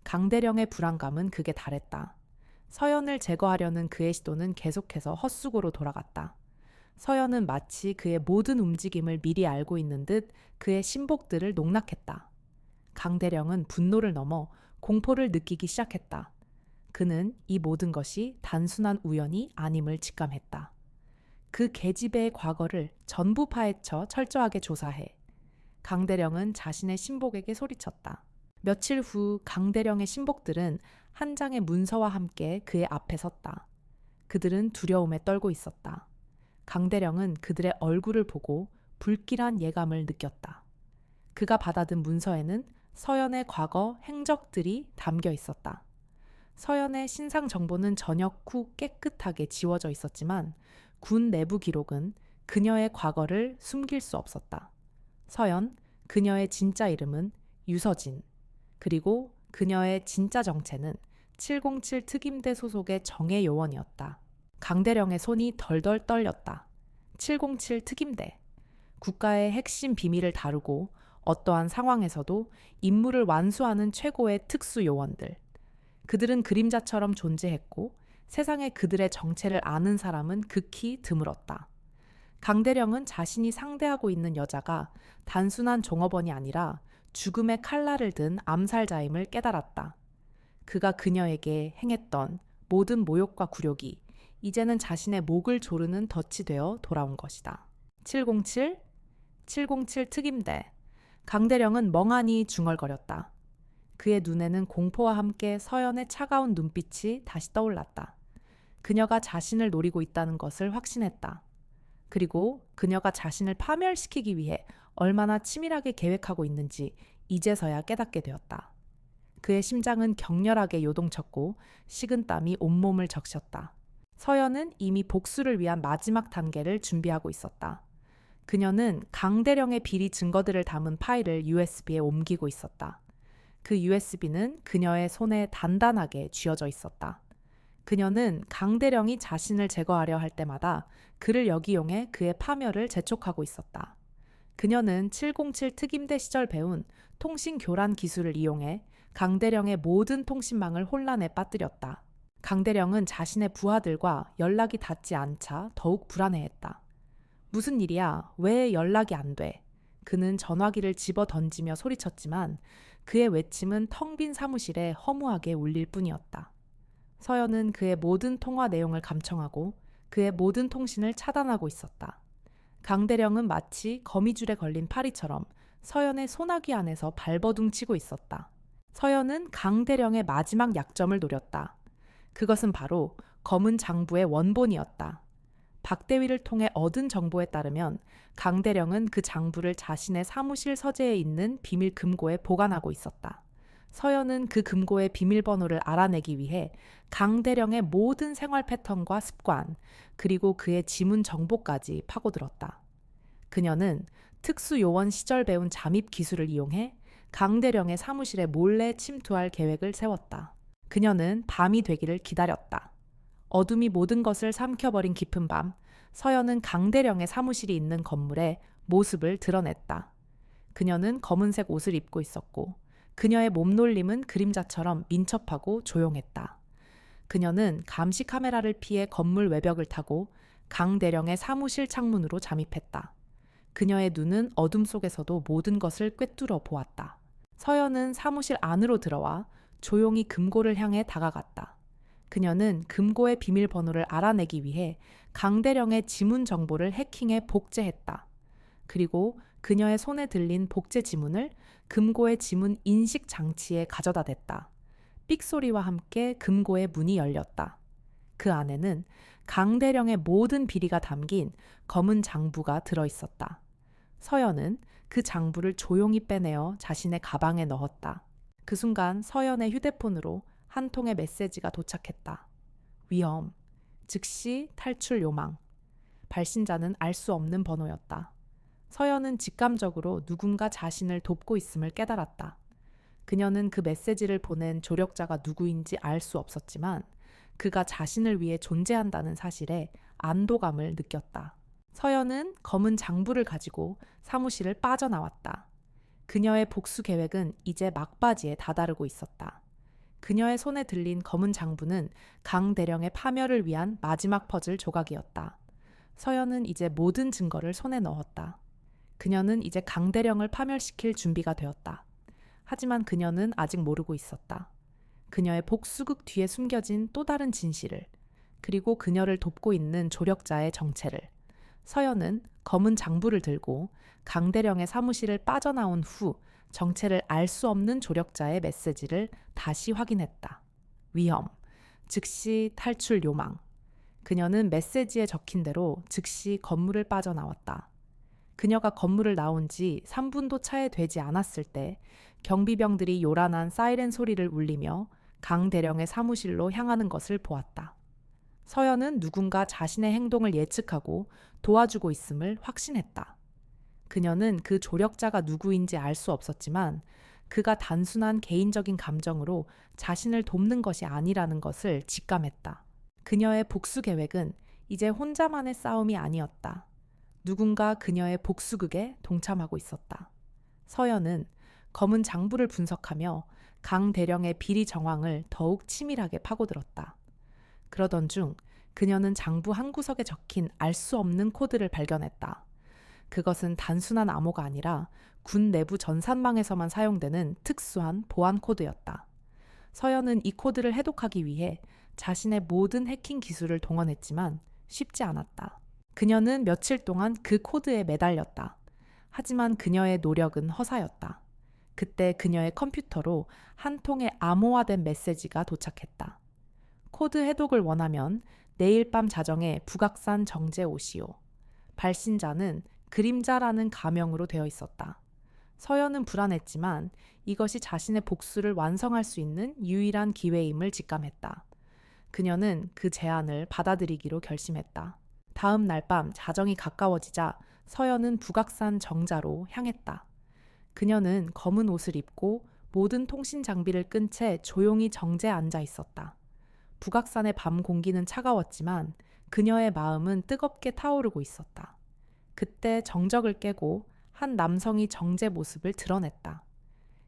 Speaker 1: 강대령의 불안감은 극에 달했다. 서연을 제거하려는 그의 시도는 계속해서 헛수고로 돌아갔다. 서연은 마치 그의 모든 움직임을 미리 알고 있는 듯 그의 신복들을 농락했다. 강대령은 분노를 넘어 공포를 느끼기 시작했다. 그는 이 모든 것이 단순한 우연이 아님을 직감했다. 그 계집애의 과거를 전부 파헤쳐 철저하게 조사해. 강대령은 자신의 신복에게 소리쳤다. 며칠 후 강대령의 신복들은 한 장의 문서와 함께 그의 앞에 섰다. 그들은 두려움에 떨고 있었다. 강대령은 그들의 얼굴을 보고 불길한 예감을 느꼈다. 그가 받아든 문서에는 서연의 과거 행적들이 담겨 있었다. 서연의 신상 정보는 전역 후 깨끗하게 지워져 있었지만 군 내부 기록은 그녀의 과거를 숨길 수 없었다. 서연, 그녀의 진짜 이름은 유서진, 그리고 그녀의 진짜 정체는 707 특임대 소속의 정예 요원이었다. 강대령의 손이 덜덜 떨렸다. 707 특임대. 국가의 핵심 비밀을 다루고 어떠한 상황에서도 임무를 완수하는 최고의 특수 요원들. 그들은 그림자처럼 존재했고 세상에 그들의 정체를 아는 사람은 극히 드물었다. 강대령은 자신이 상대하고 있는 여자가 단순한 종업원이 아니라 죽음의 칼날을 든 암살자임을 깨달았다. 그가 그녀에게 행했던 모든 모욕과 굴욕이 이제는 자신의 목을 조르는 덫이 되어 돌아온 것이다. 707 특임대. 강대령은 멍하니 중얼거렸다. 그의 눈에는 공포와 함께 서연의 차가운 눈빛이 다시 떠올랐다. 그녀가 자신을 노리고 있다는 것을 확신했다. 그리고 그녀가 자신을 파멸시키기 위해 얼마나 치밀하게 계획하고 있는지 이제서야 깨닫게 되었다. 그의 심장은 격렬하게 요동쳤고 식은땀이 온몸을 적셨다. 서연은 이미 복수를 위한 마지막 단계를 준비하고 있었다. 그녀는 강대령의 비리 증거들을 담은 파일을 USB에 옮기고 있었다. 그 USB는 그녀의 손에 단단하게 쥐어져 있었다. 그녀는 강대령이 자신을 제거하려 할 때마다 그를 역이용해 그의 파멸을 재촉하고 있었다. 그녀는 707 특임대 시절 배운 통신 교란 기술을 이용해 강대령의 모든 통신망을 혼란에 빠뜨렸다. 강대령은 자신의 부하들과 연락이 닿지 않자 더욱 불안해했다. 무슨 일이야? 왜 연락이 안 돼? 그는 전화기를 집어 던지며 소리쳤지만 그의 외침은 텅 빈 사무실에 허무하게 울릴 뿐이었다. 서연은 그의 모든 통화 내용을 감청하고 그의 모든 통신을 차단하고 있었다. 강대령은 마치 거미줄에 걸린 파리처럼 서연의 소나기 안에서 발버둥 치고 있었다. 서연은 강대령의 마지막 약점을 노렸다. 그것은 바로 검은 장부의 원본이었다. 박대위를 통해 얻은 정보에 따르면 강대령은 그 장부를 자신의 사무실 서재에 있는 비밀 금고에 보관하고 있었다. 서연은 그 금고의 비밀번호를 알아내기 위해 강대령의 모든 생활 패턴과 습관, 그리고 그의 지문 정보까지 파고들었다. 그녀는 특수요원 시절 배운 잠입 기술을 이용해 강대령의 사무실에 몰래 침투할 계획을 세웠다. 그녀는 밤이 되기를 기다렸다. 어둠이 모든 것을 삼켜버린 깊은 밤, 서연은 강대령의 사무실이 있는 건물에 모습을 드러냈다. 그녀는 검은색 옷을 입고 있었고 그녀의 몸놀림은 그림자처럼 민첩하고 조용했다. 그녀는 감시 카메라를 피해 건물 외벽을 타고 강대령의 사무실 창문으로 잠입했다. 그녀의 눈은 어둠 속에서도 모든 것을 꿰뚫어 보았다. 서연은 사무실 안으로 들어와 조용히 금고를 향해 다가갔다. 그녀는 금고의 비밀번호를 알아내기 위해 강대령의 지문 정보를 해킹해 복제했다. 그리고 그녀의 손에 들린 복제 지문을 금고의 지문 인식 장치에 가져다 댔다. 삑소리와 함께 금고의 문이 열렸다. 그 안에는 강대령의 모든 비리가 담긴 검은 장부가 들어있었다. 서연은 그 장부를 조용히 빼내어 자신의 가방에 넣었다. 그 순간 서연의 휴대폰으로 한 통의 메시지가 도착했다. 위험, 즉시 탈출 요망. 발신자는 알 수 없는 번호였다. 서연은 직감적으로 누군가 자신을 돕고 있음을 깨달았다. 그녀는 그 메시지를 보낸 조력자가 누구인지 알 수 없었지만 그가 자신을 위해 존재한다는 사실에 안도감을 느꼈다. 서연은 검은 장부를 가지고 사무실을 빠져나왔다. 그녀의 복수 계획은 이제 막바지에 다다르고 있었다. 그녀의 손에 들린 검은 장부는 강대령의 파멸을 위한 마지막 퍼즐 조각이었다. 서연은 이제 모든 증거를 손에 넣었다. 그녀는 이제 강대령을 파멸시킬 준비가 되었다. 하지만 그녀는 아직 모르고 있었다. 그녀의 복수극 뒤에 숨겨진 또 다른 진실을, 그리고 그녀를 돕고 있는 조력자의 정체를. 서연은 검은 장부를 들고 강대령의 사무실을 빠져나온 후 정체를 알 수 없는 조력자의 메시지를 다시 확인했다. 위험, 즉시 탈출 요망. 그녀는 메시지에 적힌 대로 즉시 건물을 빠져나왔다. 그녀가 건물을 나온 지 3분도 차에 되지 않았을 때 경비병들이 요란한 사이렌 소리를 울리며 강대령의 사무실로 향하는 것을 보았다. 서연은 누군가 자신의 행동을 예측하고 도와주고 있음을 확신했다. 그녀는 그 조력자가 누구인지 알 수 없었지만 그가 단순한 개인적인 감정으로 자신을 돕는 것이 아니라는 것을 직감했다. 그녀의 복수 계획은 이제 혼자만의 싸움이 아니었다. 누군가 그녀의 복수극에 동참하고 있었다. 서연은 검은 장부를 분석하며 강 대령의 비리 정황을 더욱 치밀하게 파고들었다. 그러던 중 그녀는 장부 한 구석에 적힌 알 수 없는 코드를 발견했다. 그것은 단순한 암호가 아니라 군 내부 전산망에서만 사용되는 특수한 보안 코드였다. 서연은 이 코드를 해독하기 위해 자신의 모든 해킹 기술을 동원했지만 쉽지 않았다. 그녀는 며칠 동안 그 코드에 매달렸다. 하지만 그녀의 노력은 허사였다. 그때 그녀의 컴퓨터로 한 통의 암호화된 메시지가 도착했다. 코드 해독을 원하면 내일 밤 자정에 북악산 정제 오시오. 발신자는 그림자라는 가명으로 되어 있었다. 서연은 불안했지만 이것이 자신의 복수를 완성할 수 있는 유일한 기회임을 직감했다. 그녀는 그 제안을 받아들이기로 결심했다. 다음 날 밤 자정이 가까워지자 서연은 북악산 정자로 향했다. 그녀는 검은 옷을 입고 모든 통신 장비를 끈 채 조용히 정제에 앉아 있었다. 북악산의 밤 공기는 차가웠지만 그녀의 마음은 뜨겁게 타오르고 있었다. 그때 정적을 깨고 한 남성이 정제 모습을 드러냈다.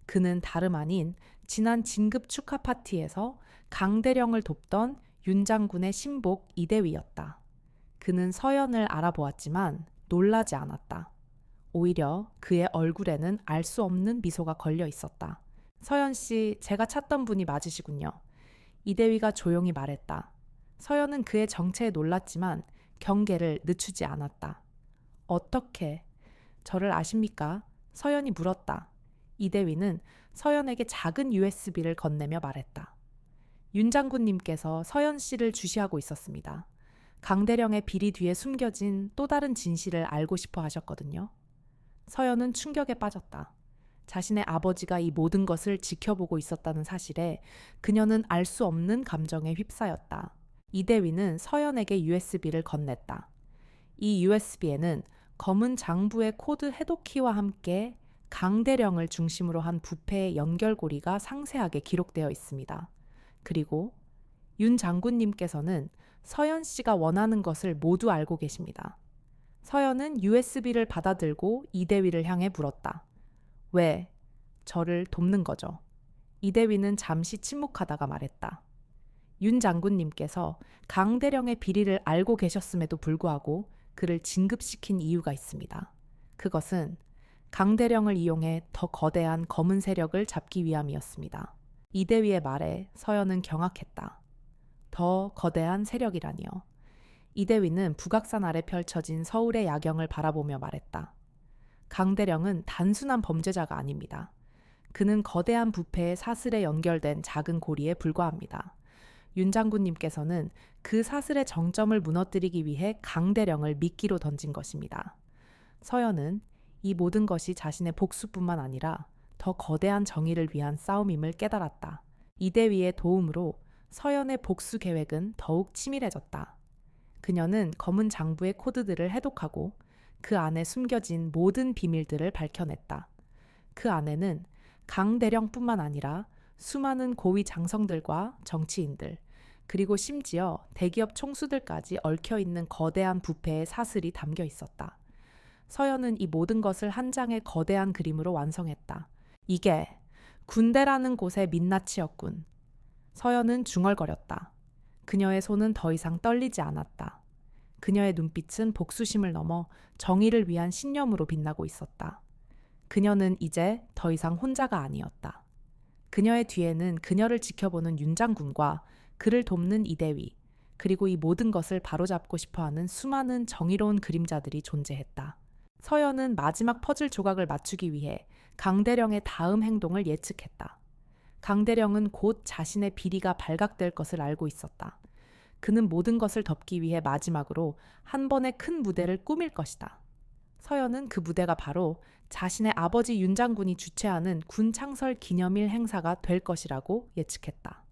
Speaker 1: 그는 다름 아닌 지난 진급 축하 파티에서 강대령을 돕던 윤 장군의 신복 이대위였다. 그는 서연을 알아보았지만 놀라지 않았다. 오히려 그의 얼굴에는 알 수 없는 미소가 걸려 있었다. 서연 씨, 제가 찾던 분이 맞으시군요. 이대위가 조용히 말했다. 서연은 그의 정체에 놀랐지만 경계를 늦추지 않았다. 어떻게? 저를 아십니까? 서연이 물었다. 이대위는 서연에게 작은 USB를 건네며 말했다. 윤 장군님께서 서연 씨를 주시하고 있었습니다. 강대령의 비리 뒤에 숨겨진 또 다른 진실을 알고 싶어 하셨거든요. 서연은 충격에 빠졌다. 자신의 아버지가 이 모든 것을 지켜보고 있었다는 사실에 그녀는 알 수 없는 감정에 휩싸였다. 이대위는 서연에게 USB를 건넸다. 이 USB에는 검은 장부의 코드 해독키와 함께 강대령을 중심으로 한 부패의 연결고리가 상세하게 기록되어 있습니다. 그리고 윤 장군님께서는 서연 씨가 원하는 것을 모두 알고 계십니다. 서연은 USB를 받아들고 이대위를 향해 물었다. 왜? 저를 돕는 거죠. 이대위는 잠시 침묵하다가 말했다. 윤 장군님께서 강대령의 비리를 알고 계셨음에도 불구하고 그를 진급시킨 이유가 있습니다. 그것은 강대령을 이용해 더 거대한 검은 세력을 잡기 위함이었습니다. 이대위의 말에 서연은 경악했다. 더 거대한 세력이라니요. 이대위는 북악산 아래 펼쳐진 서울의 야경을 바라보며 말했다. 강대령은 단순한 범죄자가 아닙니다. 그는 거대한 부패의 사슬에 연결된 작은 고리에 불과합니다. 윤 장군님께서는 그 사슬의 정점을 무너뜨리기 위해 강대령을 미끼로 던진 것입니다. 서연은 이 모든 것이 자신의 복수뿐만 아니라 더 거대한 정의를 위한 싸움임을 깨달았다. 이대위의 도움으로 서연의 복수 계획은 더욱 치밀해졌다. 그녀는 검은 장부의 코드들을 해독하고 그 안에 숨겨진 모든 비밀들을 밝혀냈다. 그 안에는 강대령뿐만 아니라 수많은 고위 장성들과 정치인들, 그리고 심지어 대기업 총수들까지 얽혀있는 거대한 부패의 사슬이 담겨 있었다. 서연은 이 모든 것을 한 장의 거대한 그림으로 완성했다. 이게 군대라는 곳의 민낯이었군. 서연은 중얼거렸다. 그녀의 손은 더 이상 떨리지 않았다. 그녀의 눈빛은 복수심을 넘어 정의를 위한 신념으로 빛나고 있었다. 그녀는 이제 더 이상 혼자가 아니었다. 그녀의 뒤에는 그녀를 지켜보는 윤 장군과 그를 돕는 이대위, 그리고 이 모든 것을 바로잡고 싶어하는 수많은 정의로운 그림자들이 존재했다. 서연은 마지막 퍼즐 조각을 맞추기 위해 강대령의 다음 행동을 예측했다. 강대령은 곧 자신의 비리가 발각될 것을 알고 있었다. 그는 모든 것을 덮기 위해 마지막으로 한 번의 큰 무대를 꾸밀 것이다. 서연은 그 무대가 바로 자신의 아버지 윤 장군이 주최하는 군 창설 기념일 행사가 될 것이라고 예측했다.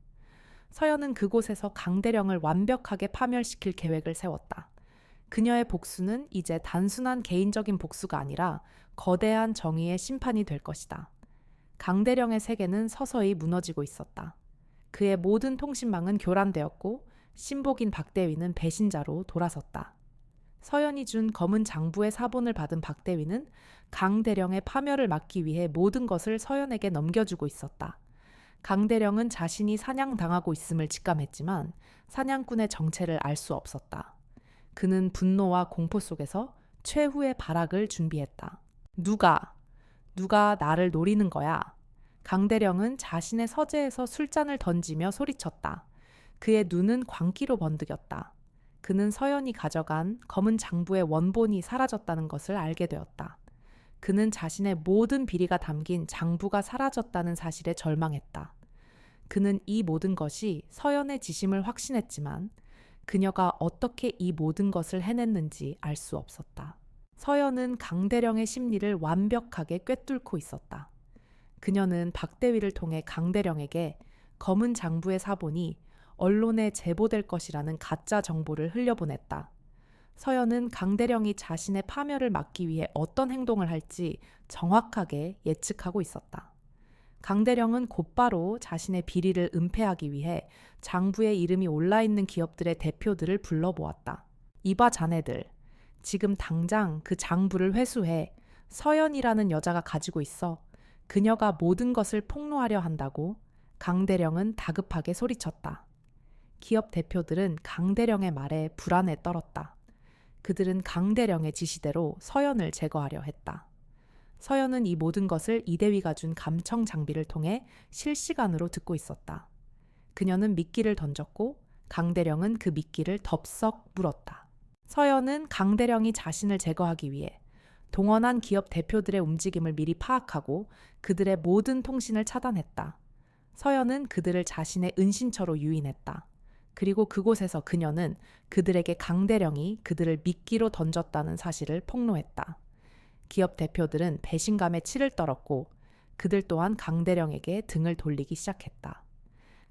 Speaker 1: 서연은 그곳에서 강대령을 완벽하게 파멸시킬 계획을 세웠다. 그녀의 복수는 이제 단순한 개인적인 복수가 아니라 거대한 정의의 심판이 될 것이다. 강대령의 세계는 서서히 무너지고 있었다. 그의 모든 통신망은 교란되었고 신복인 박대위는 배신자로 돌아섰다. 서연이 준 검은 장부의 사본을 받은 박대위는 강대령의 파멸을 막기 위해 모든 것을 서연에게 넘겨주고 있었다. 강대령은 자신이 사냥당하고 있음을 직감했지만 사냥꾼의 정체를 알 수 없었다. 그는 분노와 공포 속에서 최후의 발악을 준비했다. 누가 나를 노리는 거야? 강대령은 자신의 서재에서 술잔을 던지며 소리쳤다. 그의 눈은 광기로 번득였다. 그는 서연이 가져간 검은 장부의 원본이 사라졌다는 것을 알게 되었다. 그는 자신의 모든 비리가 담긴 장부가 사라졌다는 사실에 절망했다. 그는 이 모든 것이 서연의 지심을 확신했지만 그녀가 어떻게 이 모든 것을 해냈는지 알 수 없었다. 서연은 강대령의 심리를 완벽하게 꿰뚫고 있었다. 그녀는 박대위를 통해 강대령에게 검은 장부의 사본이 언론에 제보될 것이라는 가짜 정보를 흘려보냈다. 서연은 강대령이 자신의 파멸을 막기 위해 어떤 행동을 할지 정확하게 예측하고 있었다. 강대령은 곧바로 자신의 비리를 은폐하기 위해 장부에 이름이 올라있는 기업들의 대표들을 불러보았다. 이봐 자네들, 지금 당장 그 장부를 회수해. 서연이라는 여자가 가지고 있어. 그녀가 모든 것을 폭로하려 한다고 강대령은 다급하게 소리쳤다. 기업 대표들은 강대령의 말에 불안에 떨었다. 그들은 강대령의 지시대로 서연을 제거하려 했다. 서연은 이 모든 것을 이대위가 준 감청 장비를 통해 실시간으로 듣고 있었다. 그녀는 미끼를 던졌고 강대령은 그 미끼를 덥석 물었다. 서연은 강대령이 자신을 제거하기 위해 동원한 기업 대표들의 움직임을 미리 파악하고 그들의 모든 통신을 차단했다. 서연은 그들을 자신의 은신처로 유인했다. 그리고 그곳에서 그녀는 그들에게 강대령이 그들을 미끼로 던졌다는 사실을 폭로했다. 기업 대표들은 배신감에 치를 떨었고 그들 또한 강대령에게 등을 돌리기 시작했다.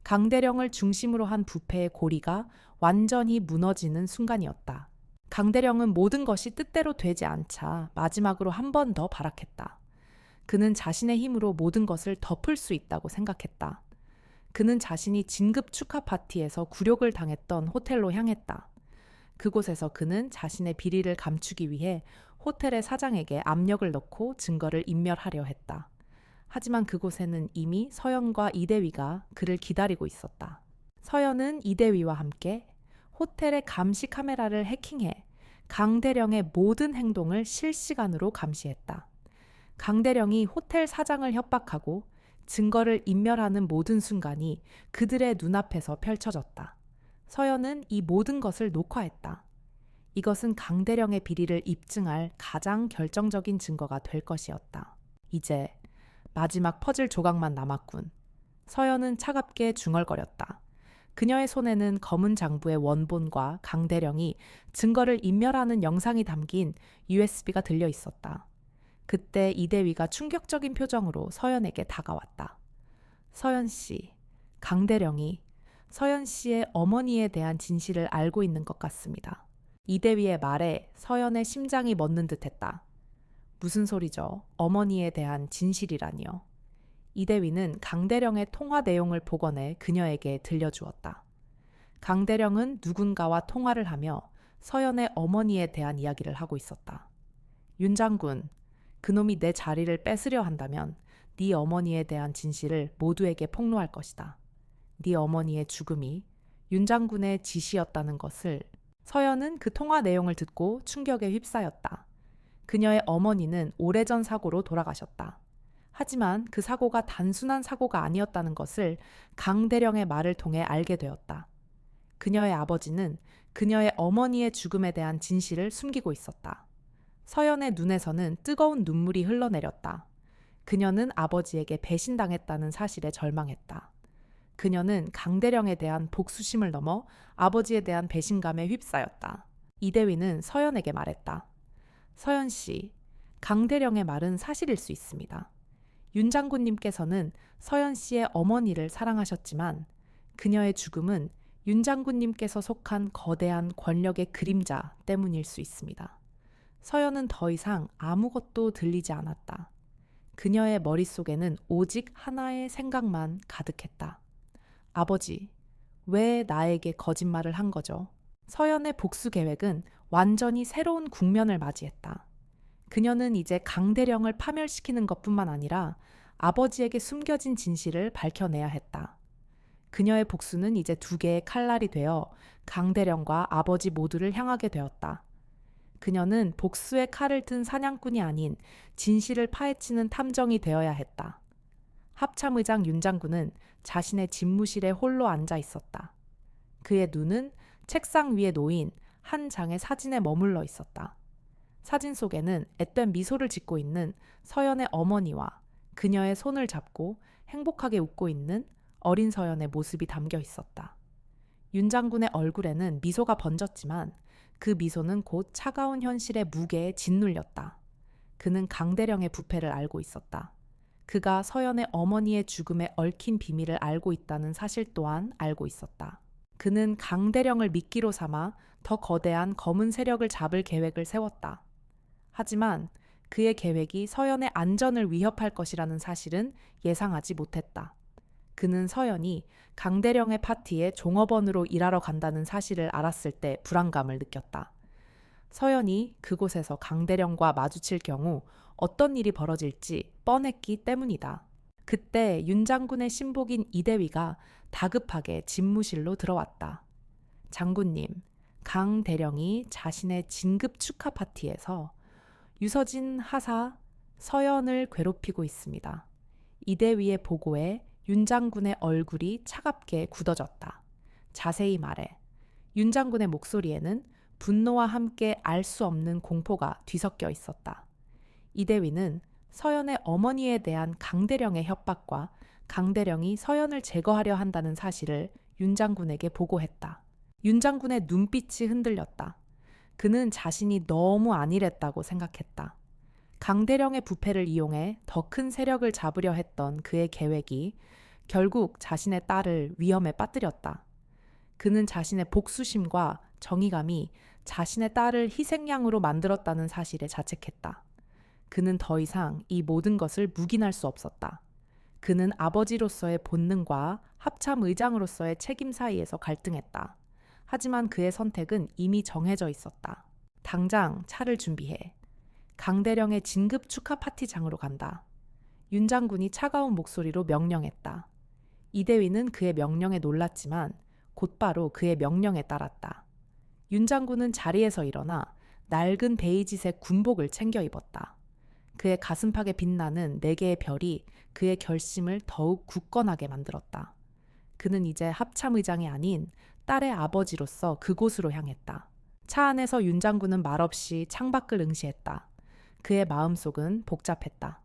Speaker 1: 강대령을 중심으로 한 부패의 고리가 완전히 무너지는 순간이었다. 강대령은 모든 것이 뜻대로 되지 않자 마지막으로 한 번 더 발악했다. 그는 자신의 힘으로 모든 것을 덮을 수 있다고 생각했다. 그는 자신이 진급 축하 파티에서 굴욕을 당했던 호텔로 향했다. 그곳에서 그는 자신의 비리를 감추기 위해 호텔의 사장에게 압력을 넣고 증거를 인멸하려 했다. 하지만 그곳에는 이미 서연과 이대위가 그를 기다리고 있었다. 서연은 이대위와 함께 호텔의 감시 카메라를 해킹해 강대령의 모든 행동을 실시간으로 감시했다. 강대령이 호텔 사장을 협박하고 증거를 인멸하는 모든 순간이 그들의 눈앞에서 펼쳐졌다. 서연은 이 모든 것을 녹화했다. 이것은 강대령의 비리를 입증할 가장 결정적인 증거가 될 것이었다. 이제 마지막 퍼즐 조각만 남았군. 서연은 차갑게 중얼거렸다. 그녀의 손에는 검은 장부의 원본과 강대령이 증거를 인멸하는 영상이 담긴 USB가 들려 있었다. 그때 이대위가 충격적인 표정으로 서연에게 다가왔다. 서연 씨, 강대령이 서연 씨의 어머니에 대한 진실을 알고 있는 것 같습니다. 이대위의 말에 서연의 심장이 멎는 듯했다. 무슨 소리죠? 어머니에 대한 진실이라니요. 이대위는 강대령의 통화 내용을 복원해 그녀에게 들려주었다. 강대령은 누군가와 통화를 하며 서연의 어머니에 대한 이야기를 하고 있었다. 윤 장군, 그놈이 내 자리를 뺏으려 한다면 네 어머니에 대한 진실을 모두에게 폭로할 것이다. 네 어머니의 죽음이 윤 장군의 지시였다는 것을. 서연은 그 통화 내용을 듣고 충격에 휩싸였다. 그녀의 어머니는 오래전 사고로 돌아가셨다. 하지만 그 사고가 단순한 사고가 아니었다는 것을 강대령의 말을 통해 알게 되었다. 그녀의 아버지는 그녀의 어머니의 죽음에 대한 진실을 숨기고 있었다. 서연의 눈에서는 뜨거운 눈물이 흘러내렸다. 그녀는 아버지에게 배신당했다는 사실에 절망했다. 그녀는 강대령에 대한 복수심을 넘어 아버지에 대한 배신감에 휩싸였다. 이대위는 서연에게 말했다. 서연 씨, 강대령의 말은 사실일 수 있습니다. 윤 장군님께서는 서연 씨의 어머니를 사랑하셨지만 그녀의 죽음은 윤 장군님께서 속한 거대한 권력의 그림자 때문일 수 있습니다. 서연은 더 이상 아무것도 들리지 않았다. 그녀의 머릿속에는 오직 하나의 생각만 가득했다. 아버지, 왜 나에게 거짓말을 한 거죠? 서연의 복수 계획은 완전히 새로운 국면을 맞이했다. 그녀는 이제 강대령을 파멸시키는 것뿐만 아니라 아버지에게 숨겨진 진실을 밝혀내야 했다. 그녀의 복수는 이제 두 개의 칼날이 되어 강대령과 아버지 모두를 향하게 되었다. 그녀는 복수의 칼을 든 사냥꾼이 아닌 진실을 파헤치는 탐정이 되어야 했다. 합참의장 윤 장군은 자신의 집무실에 홀로 앉아 있었다. 그의 눈은 책상 위에 놓인 한 장의 사진에 머물러 있었다. 사진 속에는 앳된 미소를 짓고 있는 서연의 어머니와 그녀의 손을 잡고 행복하게 웃고 있는 어린 서연의 모습이 담겨 있었다. 윤 장군의 얼굴에는 미소가 번졌지만 그 미소는 곧 차가운 현실의 무게에 짓눌렸다. 그는 강대령의 부패를 알고 있었다. 그가 서연의 어머니의 죽음에 얽힌 비밀을 알고 있다는 사실 또한 알고 있었다. 그는 강대령을 미끼로 삼아 더 거대한 검은 세력을 잡을 계획을 세웠다. 하지만 그의 계획이 서연의 안전을 위협할 것이라는 사실은 예상하지 못했다. 그는 서연이 강대령의 파티에 종업원으로 일하러 간다는 사실을 알았을 때 불안감을 느꼈다. 서연이 그곳에서 강대령과 마주칠 경우 어떤 일이 벌어질지 뻔했기 때문이다. 그때 윤 장군의 신복인 이대위가 다급하게 집무실로 들어왔다. 장군님, 강 대령이 자신의 진급 축하 파티에서 유서진 하사 서연을 괴롭히고 있습니다. 이대위의 보고에 윤 장군의 얼굴이 차갑게 굳어졌다. 자세히 말해 윤 장군의 목소리에는 분노와 함께 알 수 없는 공포가 뒤섞여 있었다. 이대위는 서연의 어머니에 대한 강대령의 협박과 강대령이 서연을 제거하려 한다는 사실을 윤 장군에게 보고했다. 윤 장군의 눈빛이 흔들렸다. 그는 자신이 너무 안일했다고 생각했다. 강대령의 부패를 이용해 더 큰 세력을 잡으려 했던 그의 계획이 결국 자신의 딸을 위험에 빠뜨렸다. 그는 자신의 복수심과 정의감이 자신의 딸을 희생양으로 만들었다는 사실에 자책했다. 그는 더 이상 이 모든 것을 묵인할 수 없었다. 그는 아버지로서의 본능과 합참 의장으로서의 책임 사이에서 갈등했다. 하지만 그의 선택은 이미 정해져 있었다. 당장 차를 준비해. 강대령의 진급 축하 파티장으로 간다. 윤 장군이 차가운 목소리로 명령했다. 이대위는 그의 명령에 놀랐지만 곧바로 그의 명령에 따랐다. 윤 장군은 자리에서 일어나 낡은 베이지색 군복을 챙겨 입었다. 그의 가슴팍에 빛나는 4개의 별이 그의 결심을 더욱 굳건하게 만들었다. 그는 이제 합참의장이 아닌 딸의 아버지로서 그곳으로 향했다. 차 안에서 윤 장군은 말없이 창밖을 응시했다. 그의 마음속은 복잡했다.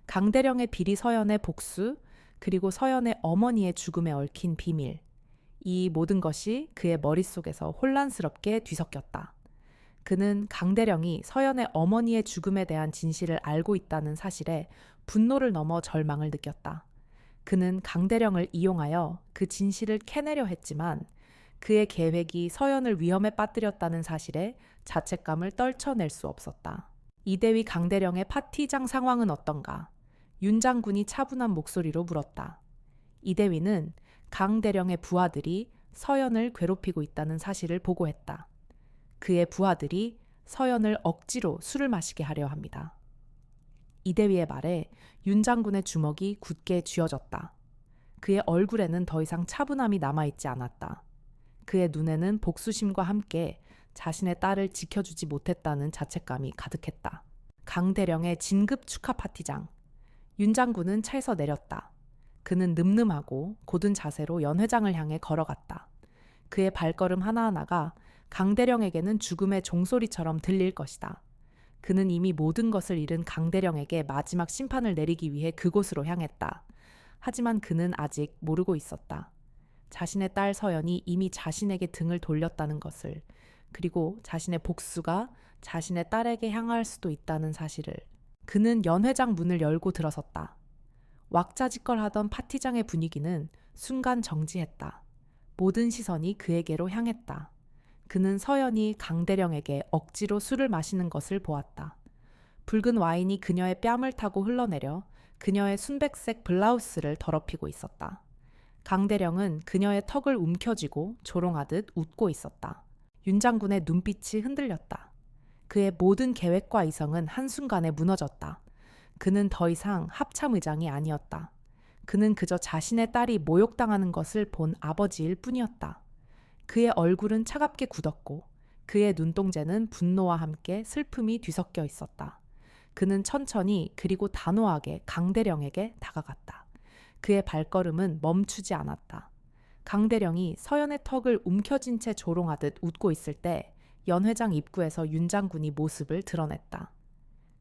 Speaker 1: 강대령의 비리 서연의 복수, 그리고 서연의 어머니의 죽음에 얽힌 비밀. 이 모든 것이 그의 머릿속에서 혼란스럽게 뒤섞였다. 그는 강대령이 서연의 어머니의 죽음에 대한 진실을 알고 있다는 사실에 분노를 넘어 절망을 느꼈다. 그는 강대령을 이용하여 그 진실을 캐내려 했지만 그의 계획이 서연을 위험에 빠뜨렸다는 사실에 자책감을 떨쳐낼 수 없었다. 이대위 강대령의 파티장 상황은 어떤가? 윤 장군이 차분한 목소리로 물었다. 이대위는 강대령의 부하들이 서연을 괴롭히고 있다는 사실을 보고했다. 그의 부하들이 서연을 억지로 술을 마시게 하려 합니다. 이대위의 말에 윤 장군의 주먹이 굳게 쥐어졌다. 그의 얼굴에는 더 이상 차분함이 남아있지 않았다. 그의 눈에는 복수심과 함께 자신의 딸을 지켜주지 못했다는 자책감이 가득했다. 강대령의 진급 축하 파티장. 윤 장군은 차에서 내렸다. 그는 늠름하고 고든 자세로 연 회장을 향해 걸어갔다. 그의 발걸음 하나하나가 강대령에게는 죽음의 종소리처럼 들릴 것이다. 그는 이미 모든 것을 잃은 강대령에게 마지막 심판을 내리기 위해 그곳으로 향했다. 하지만 그는 아직 모르고 있었다. 자신의 딸 서연이 이미 자신에게 등을 돌렸다는 것을, 그리고 자신의 복수가 자신의 딸에게 향할 수도 있다는 사실을. 그는 연회장 문을 열고 들어섰다. 왁자지껄하던 파티장의 분위기는 순간 정지했다. 모든 시선이 그에게로 향했다. 그는 서연이 강대령에게 억지로 술을 마시는 것을 보았다. 붉은 와인이 그녀의 뺨을 타고 흘러내려 그녀의 순백색 블라우스를 더럽히고 있었다. 강대령은 그녀의 턱을 움켜쥐고 조롱하듯 웃고 있었다. 윤 장군의 눈빛이 흔들렸다. 그의 모든 계획과 이성은 한순간에 무너졌다. 그는 더 이상 합참의장이 아니었다. 그는 그저 자신의 딸이 모욕당하는 것을 본 아버지일 뿐이었다. 그의 얼굴은 차갑게 굳었고 그의 눈동자는 분노와 함께 슬픔이 뒤섞여 있었다. 그는 천천히 그리고 단호하게 강대령에게 다가갔다. 그의 발걸음은 멈추지 않았다. 강대령이 서연의 턱을 움켜쥔 채 조롱하듯 웃고 있을 때 연회장 입구에서 윤 장군이 모습을 드러냈다.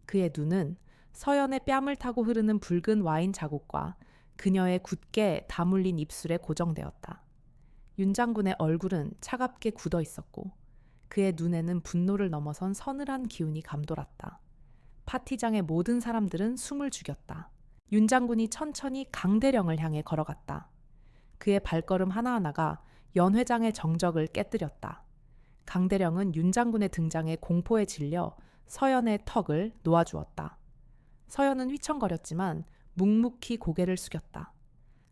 Speaker 1: 그의 눈은 서연의 뺨을 타고 흐르는 붉은 와인 자국과 그녀의 굳게 다물린 입술에 고정되었다. 윤 장군의 얼굴은 차갑게 굳어 있었고 그의 눈에는 분노를 넘어선 서늘한 기운이 감돌았다. 파티장의 모든 사람들은 숨을 죽였다. 윤 장군이 천천히 강대령을 향해 걸어갔다. 그의 발걸음 하나하나가 연 회장의 정적을 깨뜨렸다. 강대령은 윤 장군의 등장에 공포에 질려 서연의 턱을 놓아주었다. 서연은 휘청거렸지만 묵묵히 고개를 숙였다.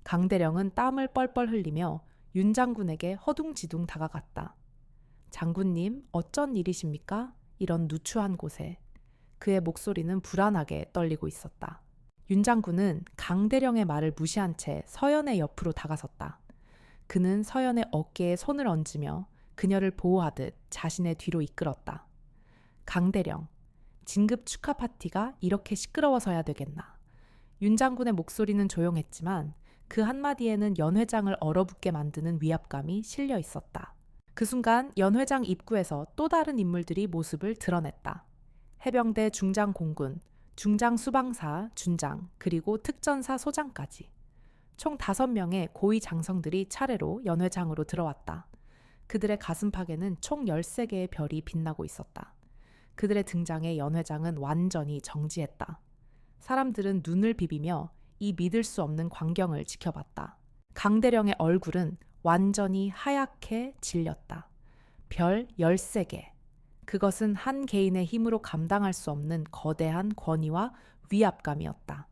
Speaker 1: 강대령은 땀을 뻘뻘 흘리며 윤 장군에게 허둥지둥 다가갔다. 장군님, 어쩐 일이십니까? 이런 누추한 곳에. 그의 목소리는 불안하게 떨리고 있었다. 윤 장군은 강대령의 말을 무시한 채 서연의 옆으로 다가섰다. 그는 서연의 어깨에 손을 얹으며 그녀를 보호하듯 자신의 뒤로 이끌었다. 강대령, 진급 축하 파티가 이렇게 시끄러워서야 되겠나. 윤 장군의 목소리는 조용했지만 그 한마디에는 연 회장을 얼어붙게 만드는 위압감이 실려 있었다. 그 순간 연 회장 입구에서 또 다른 인물들이 모습을 드러냈다. 해병대 중장 공군, 중장 수방사, 준장, 그리고 특전사 소장까지. 총 5명의 고위 장성들이 차례로 연 회장으로 들어왔다. 그들의 가슴팍에는 총 13개의 별이 빛나고 있었다. 그들의 등장에 연 회장은 완전히 정지했다. 사람들은 눈을 비비며 이 믿을 수 없는 광경을 지켜봤다. 강대령의 얼굴은 완전히 하얗게 질렸다. 별 13개. 그것은 한 개인의 힘으로 감당할 수 없는 거대한 권위와 위압감이었다.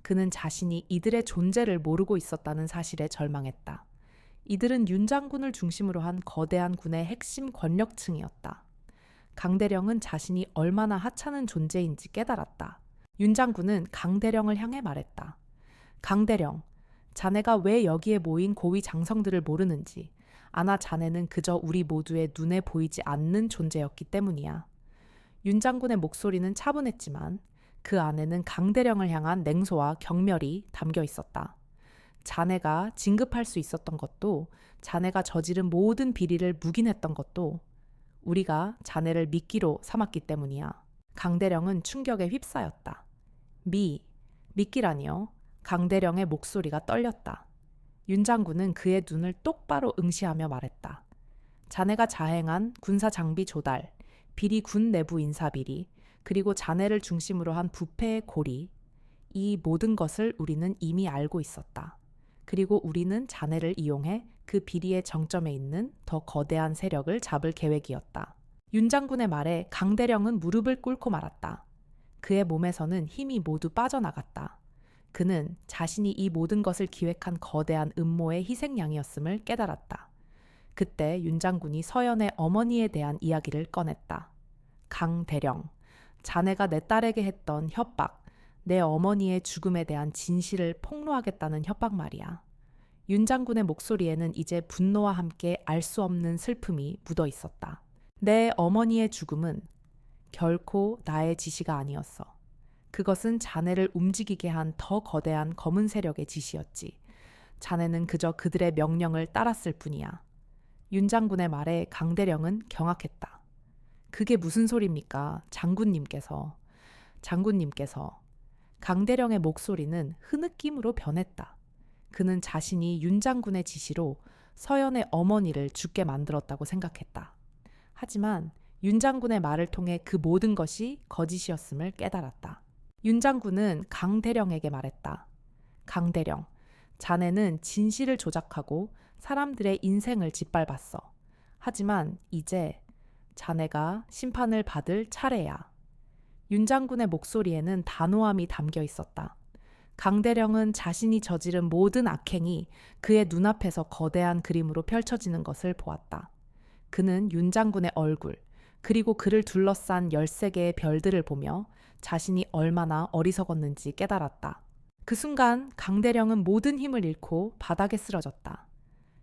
Speaker 1: 그는 자신이 이들의 존재를 모르고 있었다는 사실에 절망했다. 이들은 윤 장군을 중심으로 한 거대한 군의 핵심 권력층이었다. 강대령은 자신이 얼마나 하찮은 존재인지 깨달았다. 윤 장군은 강대령을 향해 말했다. 강대령, 자네가 왜 여기에 모인 고위 장성들을 모르는지, 아나 자네는 그저 우리 모두의 눈에 보이지 않는 존재였기 때문이야. 윤 장군의 목소리는 차분했지만 그 안에는 강대령을 향한 냉소와 경멸이 담겨 있었다. 자네가 진급할 수 있었던 것도, 자네가 저지른 모든 비리를 묵인했던 것도 우리가 자네를 미끼로 삼았기 때문이야. 강대령은 충격에 휩싸였다. 미끼라니요? 강대령의 목소리가 떨렸다. 윤 장군은 그의 눈을 똑바로 응시하며 말했다. 자네가 자행한 군사 장비 조달, 비리 군 내부 인사비리, 그리고 자네를 중심으로 한 부패의 고리, 이 모든 것을 우리는 이미 알고 있었다. 그리고 우리는 자네를 이용해 그 비리의 정점에 있는 더 거대한 세력을 잡을 계획이었다. 윤 장군의 말에 강대령은 무릎을 꿇고 말았다. 그의 몸에서는 힘이 모두 빠져나갔다. 그는 자신이 이 모든 것을 기획한 거대한 음모의 희생양이었음을 깨달았다. 그때 윤 장군이 서연의 어머니에 대한 이야기를 꺼냈다. 강대령, 자네가 내 딸에게 했던 협박, 내 어머니의 죽음에 대한 진실을 폭로하겠다는 협박 말이야. 윤 장군의 목소리에는 이제 분노와 함께 알 수 없는 슬픔이 묻어 있었다. 내 어머니의 죽음은 결코 나의 지시가 아니었어. 그것은 자네를 움직이게 한 더 거대한 검은 세력의 지시였지. 자네는 그저 그들의 명령을 따랐을 뿐이야. 윤 장군의 말에 강대령은 경악했다. 그게 무슨 소리입니까? 장군님께서. 강대령의 목소리는 흐느낌으로 변했다. 그는 자신이 윤 장군의 지시로 서연의 어머니를 죽게 만들었다고 생각했다. 하지만 윤 장군의 말을 통해 그 모든 것이 거짓이었음을 깨달았다. 윤 장군은 강대령에게 말했다. 강대령, 자네는 진실을 조작하고 사람들의 인생을 짓밟았어. 하지만 이제 자네가 심판을 받을 차례야. 윤 장군의 목소리에는 단호함이 담겨 있었다. 강대령은 자신이 저지른 모든 악행이 그의 눈앞에서 거대한 그림으로 펼쳐지는 것을 보았다. 그는 윤 장군의 얼굴, 그리고 그를 둘러싼 13개의 별들을 보며 자신이 얼마나 어리석었는지 깨달았다. 그 순간 강대령은 모든 힘을 잃고 바닥에 쓰러졌다.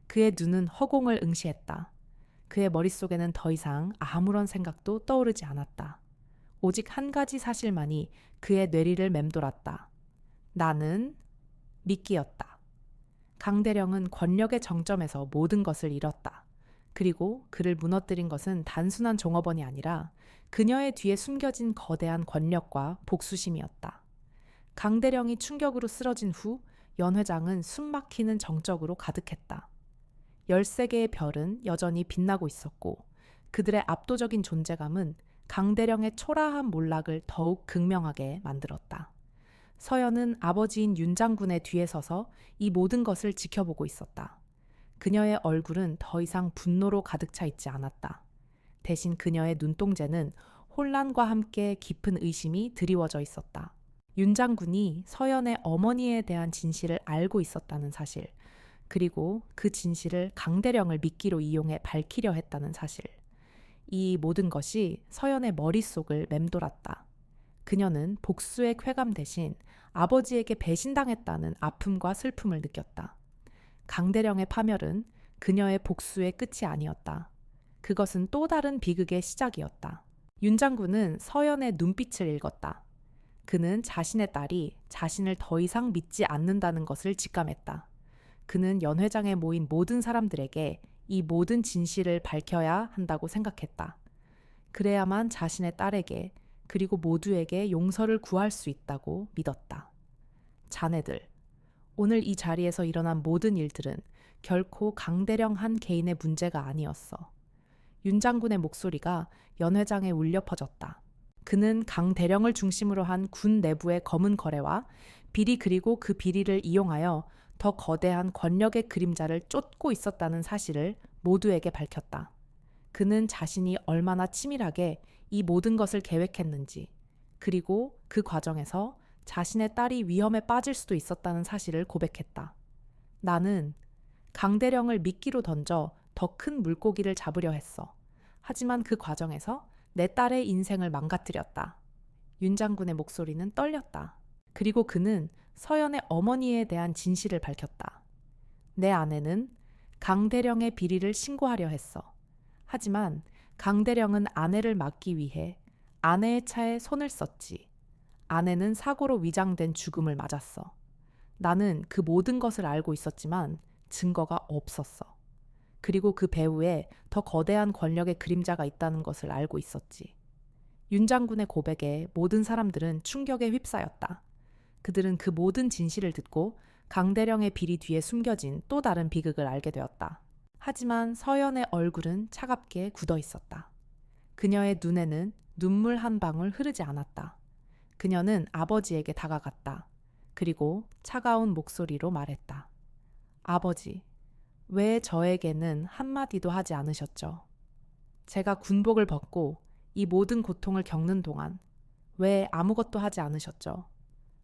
Speaker 1: 그의 눈은 허공을 응시했다. 그의 머릿속에는 더 이상 아무런 생각도 떠오르지 않았다. 오직 한 가지 사실만이 그의 뇌리를 맴돌았다. 나는 미끼였다. 강대령은 권력의 정점에서 모든 것을 잃었다. 그리고 그를 무너뜨린 것은 단순한 종업원이 아니라 그녀의 뒤에 숨겨진 거대한 권력과 복수심이었다. 강대령이 충격으로 쓰러진 후 연 회장은 숨막히는 정적으로 가득했다. 13개의 별은 여전히 빛나고 있었고 그들의 압도적인 존재감은 강대령의 초라한 몰락을 더욱 극명하게 만들었다. 서연은 아버지인 윤 장군의 뒤에 서서 이 모든 것을 지켜보고 있었다. 그녀의 얼굴은 더 이상 분노로 가득 차 있지 않았다. 대신 그녀의 눈동자는 혼란과 함께 깊은 의심이 드리워져 있었다. 윤 장군이 서연의 어머니에 대한 진실을 알고 있었다는 사실, 그리고 그 진실을 강대령을 미끼로 이용해 밝히려 했다는 사실. 이 모든 것이 서연의 머릿속을 맴돌았다. 그녀는 복수의 쾌감 대신 아버지에게 배신당했다는 아픔과 슬픔을 느꼈다. 강대령의 파멸은 그녀의 복수의 끝이 아니었다. 그것은 또 다른 비극의 시작이었다. 윤 장군은 서연의 눈빛을 읽었다. 그는 자신의 딸이 자신을 더 이상 믿지 않는다는 것을 직감했다. 그는 연 회장에 모인 모든 사람들에게 이 모든 진실을 밝혀야 한다고 생각했다. 그래야만 자신의 딸에게 그리고 모두에게 용서를 구할 수 있다고 믿었다. 자네들, 오늘 이 자리에서 일어난 모든 일들은 결코 강대령 한 개인의 문제가 아니었어. 윤 장군의 목소리가 연 회장에 울려 퍼졌다. 그는 강대령을 중심으로 한 군 내부의 검은 거래와 비리 그리고 그 비리를 이용하여 더 거대한 권력의 그림자를 쫓고 있었다는 사실을 모두에게 밝혔다. 그는 자신이 얼마나 치밀하게 이 모든 것을 계획했는지, 그리고 그 과정에서 자신의 딸이 위험에 빠질 수도 있었다는 사실을 고백했다. 나는 강대령을 미끼로 던져 더 큰 물고기를 잡으려 했어. 하지만 그 과정에서 내 딸의 인생을 망가뜨렸다. 윤 장군의 목소리는 떨렸다. 그리고 그는 서연의 어머니에 대한 진실을 밝혔다. 내 아내는 강대령의 비리를 신고하려 했어. 하지만 강대령은 아내를 막기 위해 아내의 차에 손을 썼지. 아내는 사고로 위장된 죽음을 맞았어. 나는 그 모든 것을 알고 있었지만 증거가 없었어. 그리고 그 배후에 더 거대한 권력의 그림자가 있다는 것을 알고 있었지. 윤 장군의 고백에 모든 사람들은 충격에 휩싸였다. 그들은 그 모든 진실을 듣고 강대령의 비리 뒤에 숨겨진 또 다른 비극을 알게 되었다. 하지만 서연의 얼굴은 차갑게 굳어 있었다. 그녀의 눈에는 눈물 한 방울 흐르지 않았다. 그녀는 아버지에게 다가갔다. 그리고 차가운 목소리로 말했다. 아버지, 왜 저에게는 한마디도 하지 않으셨죠? 제가 군복을 벗고 이 모든 고통을 겪는 동안 왜 아무것도 하지 않으셨죠?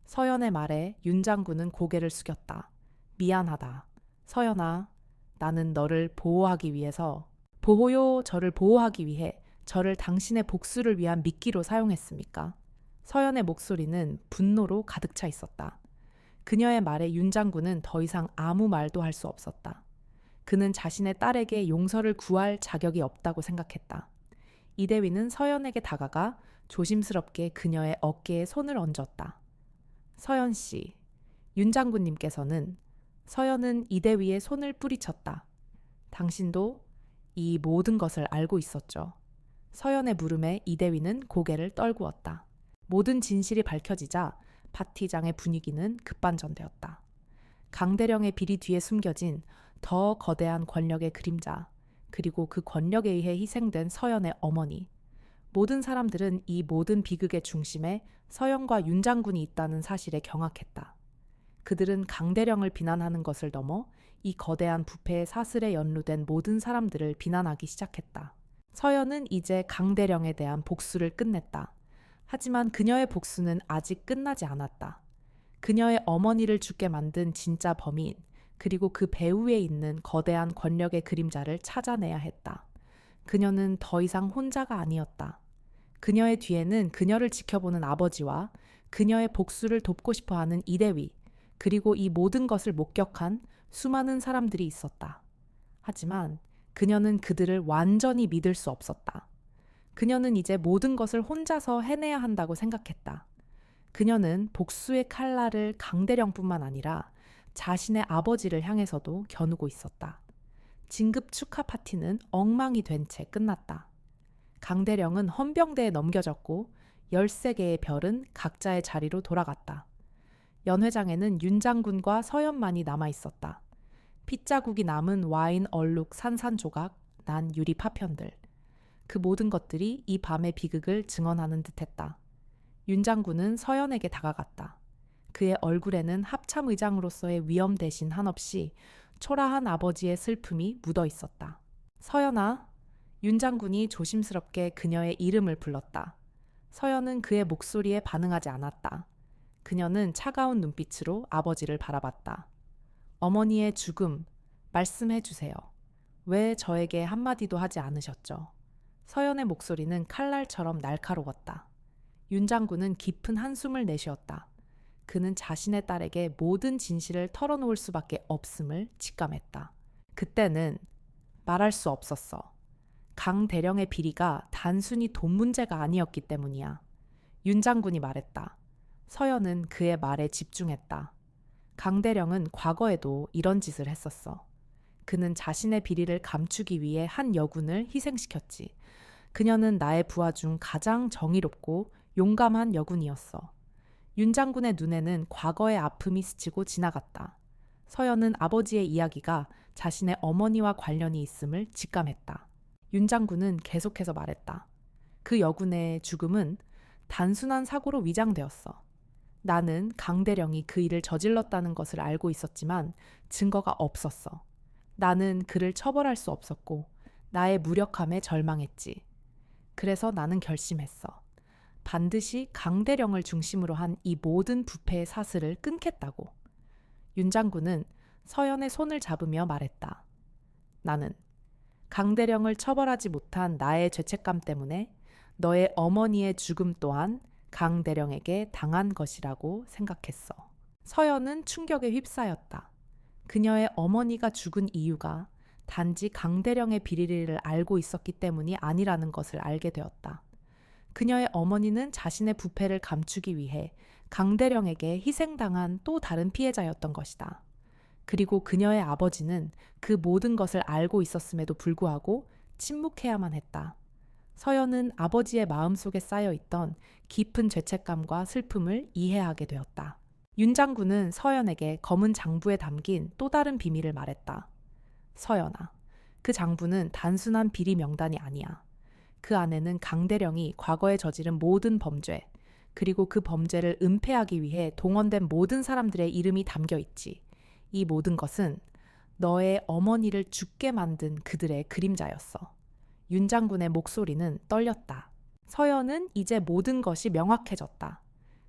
Speaker 1: 서연의 말에 윤 장군은 고개를 숙였다. 미안하다. 서연아, 나는 너를 보호하기 위해서 저를 보호하기 위해 저를 당신의 복수를 위한 미끼로 사용했습니까? 서연의 목소리는 분노로 가득 차 있었다. 그녀의 말에 윤 장군은 더 이상 아무 말도 할 수 없었다. 그는 자신의 딸에게 용서를 구할 자격이 없다고 생각했다. 이대위는 서연에게 다가가 조심스럽게 그녀의 어깨에 손을 얹었다. 서연 씨, 윤 장군님께서는 서연은 이대위에 손을 뿌리쳤다. 당신도 이 모든 것을 알고 있었죠. 서연의 물음에 이대위는 고개를 떨구었다. 모든 진실이 밝혀지자 파티장의 분위기는 급반전되었다. 강대령의 비리 뒤에 숨겨진 더 거대한 권력의 그림자, 그리고 그 권력에 의해 희생된 서연의 어머니. 모든 사람들은 이 모든 비극의 중심에 서연과 윤 장군이 있다는 사실에 경악했다. 그들은 강대령을 비난하는 것을 넘어 이 거대한 부패의 사슬에 연루된 모든 사람들을 비난하기 시작했다. 서연은 이제 강대령에 대한 복수를 끝냈다. 하지만 그녀의 복수는 아직 끝나지 않았다. 그녀의 어머니를 죽게 만든 진짜 범인, 그리고 그 배후에 있는 거대한 권력의 그림자를 찾아내야 했다. 그녀는 더 이상 혼자가 아니었다. 그녀의 뒤에는 그녀를 지켜보는 아버지와 그녀의 복수를 돕고 싶어 하는 이대위, 그리고 이 모든 것을 목격한 수많은 사람들이 있었다. 하지만 그녀는 그들을 완전히 믿을 수 없었다. 그녀는 이제 모든 것을 혼자서 해내야 한다고 생각했다. 그녀는 복수의 칼날을 강대령뿐만 아니라 자신의 아버지를 향해서도 겨누고 있었다. 진급 축하 파티는 엉망이 된 채 끝났다. 강대령은 헌병대에 넘겨졌고 13개의 별은 각자의 자리로 돌아갔다. 연회장에는 윤 장군과 서연만이 남아 있었다. 핏자국이 남은 와인 얼룩 산산조각, 난 유리 파편들. 그 모든 것들이 이 밤의 비극을 증언하는 듯했다. 윤 장군은 서연에게 다가갔다. 그의 얼굴에는 합참의장으로서의 위엄 대신 한없이 초라한 아버지의 슬픔이 묻어 있었다. 서연아, 윤 장군이 조심스럽게 그녀의 이름을 불렀다. 서연은 그의 목소리에 반응하지 않았다. 그녀는 차가운 눈빛으로 아버지를 바라봤다. 어머니의 죽음, 말씀해 주세요. 왜 저에게 한마디도 하지 않으셨죠? 서연의 목소리는 칼날처럼 날카로웠다. 윤 장군은 깊은 한숨을 내쉬었다. 그는 자신의 딸에게 모든 진실을 털어놓을 수밖에 없음을 직감했다. 그때는 말할 수 없었어. 강 대령의 비리가 단순히 돈 문제가 아니었기 때문이야. 윤 장군이 말했다. 서연은 그의 말에 집중했다. 강 대령은 과거에도 이런 짓을 했었어. 그는 자신의 비리를 감추기 위해 한 여군을 희생시켰지. 그녀는 나의 부하 중 가장 정의롭고 용감한 여군이었어. 윤 장군의 눈에는 과거의 아픔이 스치고 지나갔다. 서연은 아버지의 이야기가 자신의 어머니와 관련이 있음을 직감했다. 윤 장군은 계속해서 말했다. 그 여군의 죽음은 단순한 사고로 위장되었어. 나는 강대령이 그 일을 저질렀다는 것을 알고 있었지만 증거가 없었어. 나는 그를 처벌할 수 없었고 나의 무력함에 절망했지. 그래서 나는 결심했어. 반드시 강대령을 중심으로 한 이 모든 부패의 사슬을 끊겠다고. 윤 장군은 서연의 손을 잡으며 말했다. 나는 강대령을 처벌하지 못한 나의 죄책감 때문에 너의 어머니의 죽음 또한 강대령에게 당한 것이라고 생각했어. 서연은 충격에 휩싸였다. 그녀의 어머니가 죽은 이유가 단지 강대령의 비리를 알고 있었기 때문이 아니라는 것을 알게 되었다. 그녀의 어머니는 자신의 부패를 감추기 위해 강대령에게 희생당한 또 다른 피해자였던 것이다. 그리고 그녀의 아버지는 그 모든 것을 알고 있었음에도 불구하고 침묵해야만 했다. 서연은 아버지의 마음속에 쌓여있던 깊은 죄책감과 슬픔을 이해하게 되었다. 윤 장군은 서연에게 검은 장부에 담긴 또 다른 비밀을 말했다. 서연아, 그 장부는 단순한 비리 명단이 아니야. 그 안에는 강대령이 과거에 저지른 모든 범죄, 그리고 그 범죄를 은폐하기 위해 동원된 모든 사람들의 이름이 담겨 있지. 이 모든 것은 너의 어머니를 죽게 만든 그들의 그림자였어. 윤 장군의 목소리는 떨렸다. 서연은 이제 모든 것이 명확해졌다.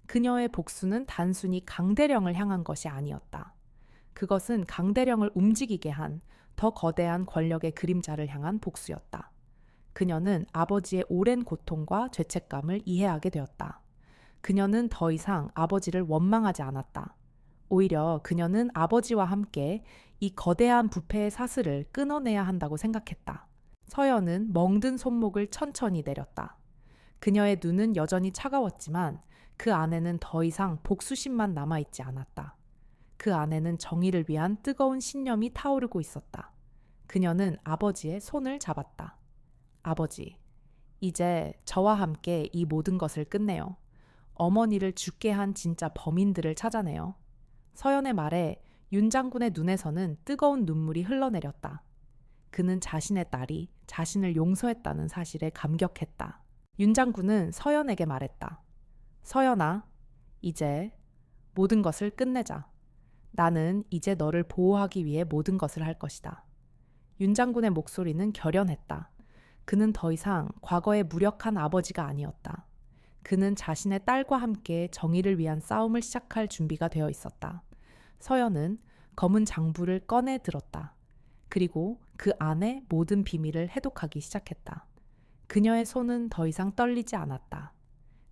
Speaker 1: 그녀의 복수는 단순히 강대령을 향한 것이 아니었다. 그것은 강대령을 움직이게 한 더 거대한 권력의 그림자를 향한 복수였다. 그녀는 아버지의 오랜 고통과 죄책감을 이해하게 되었다. 그녀는 더 이상 아버지를 원망하지 않았다. 오히려 그녀는 아버지와 함께 이 거대한 부패의 사슬을 끊어내야 한다고 생각했다. 서연은 멍든 손목을 천천히 내렸다. 그녀의 눈은 여전히 차가웠지만 그 안에는 더 이상 복수심만 남아있지 않았다. 그 안에는 정의를 위한 뜨거운 신념이 타오르고 있었다. 그녀는 아버지의 손을 잡았다. 아버지, 이제 저와 함께 이 모든 것을 끝내요. 어머니를 죽게 한 진짜 범인들을 찾아내요. 서연의 말에 윤 장군의 눈에서는 뜨거운 눈물이 흘러내렸다. 그는 자신의 딸이 자신을 용서했다는 사실에 감격했다. 윤 장군은 서연에게 말했다. 서연아, 이제 모든 것을 끝내자. 나는 이제 너를 보호하기 위해 모든 것을 할 것이다. 윤 장군의 목소리는 결연했다. 그는 더 이상 과거의 무력한 아버지가 아니었다. 그는 자신의 딸과 함께 정의를 위한 싸움을 시작할 준비가 되어 있었다. 서연은 검은 장부를 꺼내 들었다. 그리고 그 안에 모든 비밀을 해독하기 시작했다. 그녀의 손은 더 이상 떨리지 않았다.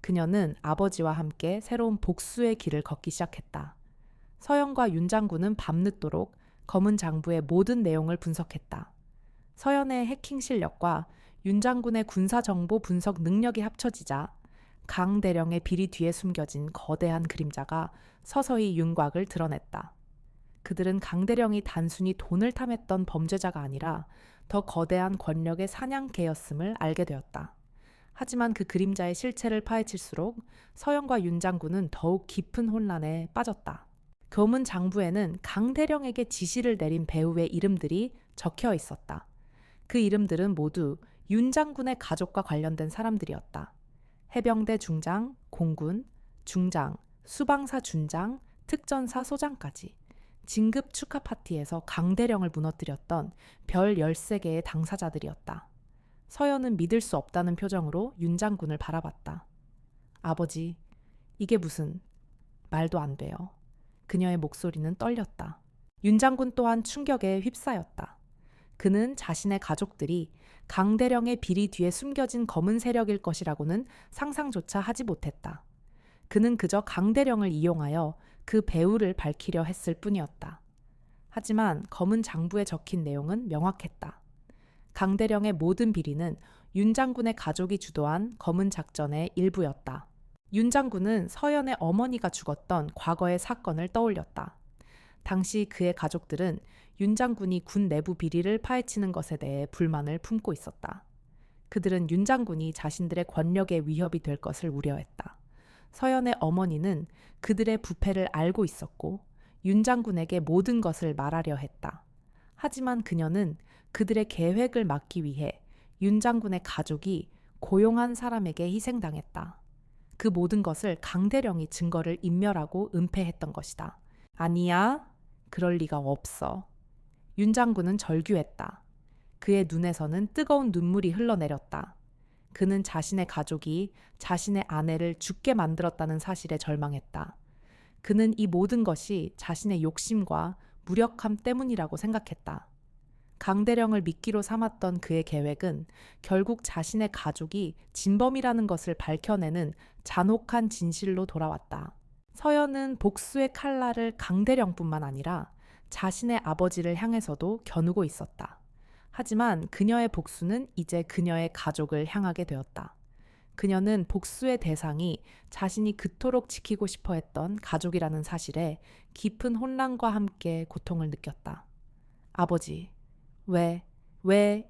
Speaker 1: 그녀는 아버지와 함께 새로운 복수의 길을 걷기 시작했다. 서연과 윤 장군은 밤늦도록 검은 장부의 모든 내용을 분석했다. 서연의 해킹 실력과 윤 장군의 군사정보 분석 능력이 합쳐지자 강 대령의 비리 뒤에 숨겨진 거대한 그림자가 서서히 윤곽을 드러냈다. 그들은 강 대령이 단순히 돈을 탐했던 범죄자가 아니라 더 거대한 권력의 사냥개였음을 알게 되었다. 하지만 그 그림자의 실체를 파헤칠수록 서연과 윤 장군은 더욱 깊은 혼란에 빠졌다. 검은 장부에는 강 대령에게 지시를 내린 배우의 이름들이 적혀 있었다. 그 이름들은 모두 윤 장군의 가족과 관련된 사람들이었다. 해병대 중장, 공군, 중장, 수방사 준장, 특전사 소장까지 진급 축하 파티에서 강대령을 무너뜨렸던 별 13개의 당사자들이었다. 서연은 믿을 수 없다는 표정으로 윤 장군을 바라봤다. 아버지, 이게 무슨... 말도 안 돼요. 그녀의 목소리는 떨렸다. 윤 장군 또한 충격에 휩싸였다. 그는 자신의 가족들이 강대령의 비리 뒤에 숨겨진 검은 세력일 것이라고는 상상조차 하지 못했다. 그는 그저 강대령을 이용하여 그 배후를 밝히려 했을 뿐이었다. 하지만 검은 장부에 적힌 내용은 명확했다. 강대령의 모든 비리는 윤 장군의 가족이 주도한 검은 작전의 일부였다. 윤 장군은 서연의 어머니가 죽었던 과거의 사건을 떠올렸다. 당시 그의 가족들은 윤 장군이 군 내부 비리를 파헤치는 것에 대해 불만을 품고 있었다. 그들은 윤 장군이 자신들의 권력에 위협이 될 것을 우려했다. 서연의 어머니는 그들의 부패를 알고 있었고 윤 장군에게 모든 것을 말하려 했다. 하지만 그녀는 그들의 계획을 막기 위해 윤 장군의 가족이 고용한 사람에게 희생당했다. 그 모든 것을 강대령이 증거를 인멸하고 은폐했던 것이다. 아니야, 그럴 리가 없어. 윤 장군은 절규했다. 그의 눈에서는 뜨거운 눈물이 흘러내렸다. 그는 자신의 가족이 자신의 아내를 죽게 만들었다는 사실에 절망했다. 그는 이 모든 것이 자신의 욕심과 무력함 때문이라고 생각했다. 강대령을 미끼로 삼았던 그의 계획은 결국 자신의 가족이 진범이라는 것을 밝혀내는 잔혹한 진실로 돌아왔다. 서연은 복수의 칼날을 강대령뿐만 아니라 자신의 아버지를 향해서도 겨누고 있었다. 하지만 그녀의 복수는 이제 그녀의 가족을 향하게 되었다. 그녀는 복수의 대상이 자신이 그토록 지키고 싶어 했던 가족이라는 사실에 깊은 혼란과 함께 고통을 느꼈다. 아버지, 왜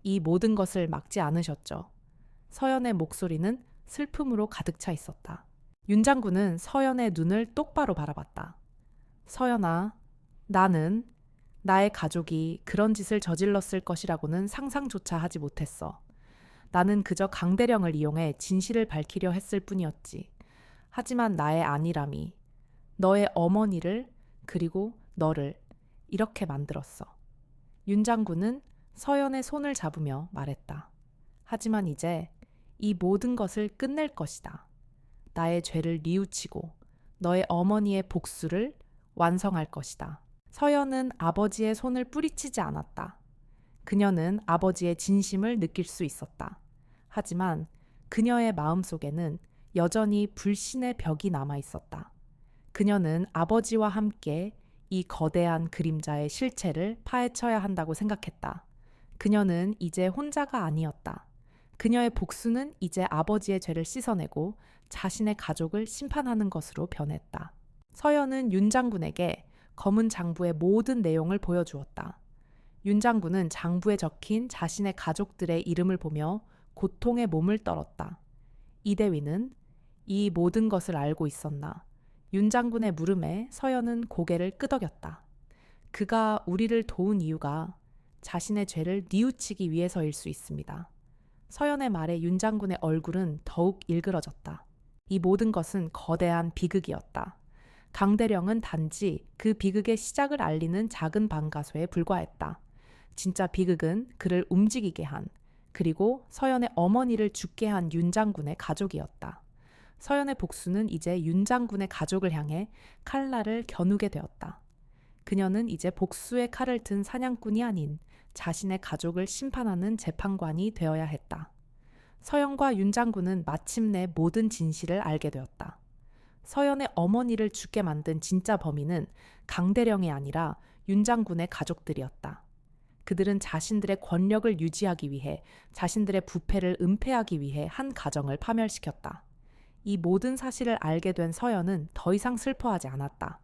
Speaker 1: 이 모든 것을 막지 않으셨죠? 서연의 목소리는 슬픔으로 가득 차 있었다. 윤 장군은 서연의 눈을 똑바로 바라봤다. 서연아, 나는 나의 가족이 그런 짓을 저질렀을 것이라고는 상상조차 하지 못했어. 나는 그저 강대령을 이용해 진실을 밝히려 했을 뿐이었지. 하지만 나의 안일함이 너의 어머니를 그리고 너를 이렇게 만들었어. 윤 장군은 서연의 손을 잡으며 말했다. 하지만 이제 이 모든 것을 끝낼 것이다. 나의 죄를 뉘우치고 너의 어머니의 복수를 완성할 것이다. 서연은 아버지의 손을 뿌리치지 않았다. 그녀는 아버지의 진심을 느낄 수 있었다. 하지만 그녀의 마음속에는 여전히 불신의 벽이 남아 있었다. 그녀는 아버지와 함께 이 거대한 그림자의 실체를 파헤쳐야 한다고 생각했다. 그녀는 이제 혼자가 아니었다. 그녀의 복수는 이제 아버지의 죄를 씻어내고 자신의 가족을 심판하는 것으로 변했다. 서연은 윤 장군에게 검은 장부의 모든 내용을 보여주었다. 윤 장군은 장부에 적힌 자신의 가족들의 이름을 보며 고통에 몸을 떨었다. 이대위는 이 모든 것을 알고 있었나? 윤 장군의 물음에 서연은 고개를 끄덕였다. 그가 우리를 도운 이유가 자신의 죄를 뉘우치기 위해서일 수 있습니다. 서연의 말에 윤 장군의 얼굴은 더욱 일그러졌다. 이 모든 것은 거대한 비극이었다. 강대령은 단지 그 비극의 시작을 알리는 작은 방가소에 불과했다. 진짜 비극은 그를 움직이게 한, 그리고 서연의 어머니를 죽게 한 윤 장군의 가족이었다. 서연의 복수는 이제 윤 장군의 가족을 향해 칼날을 겨누게 되었다. 그녀는 이제 복수의 칼을 든 사냥꾼이 아닌 자신의 가족을 심판하는 재판관이 되어야 했다. 서연과 윤 장군은 마침내 모든 진실을 알게 되었다. 서연의 어머니를 죽게 만든 진짜 범인은 강대령이 아니라 윤 장군의 가족들이었다. 그들은 자신들의 권력을 유지하기 위해 자신들의 부패를 은폐하기 위해 한 가정을 파멸시켰다. 이 모든 사실을 알게 된 서연은 더 이상 슬퍼하지 않았다.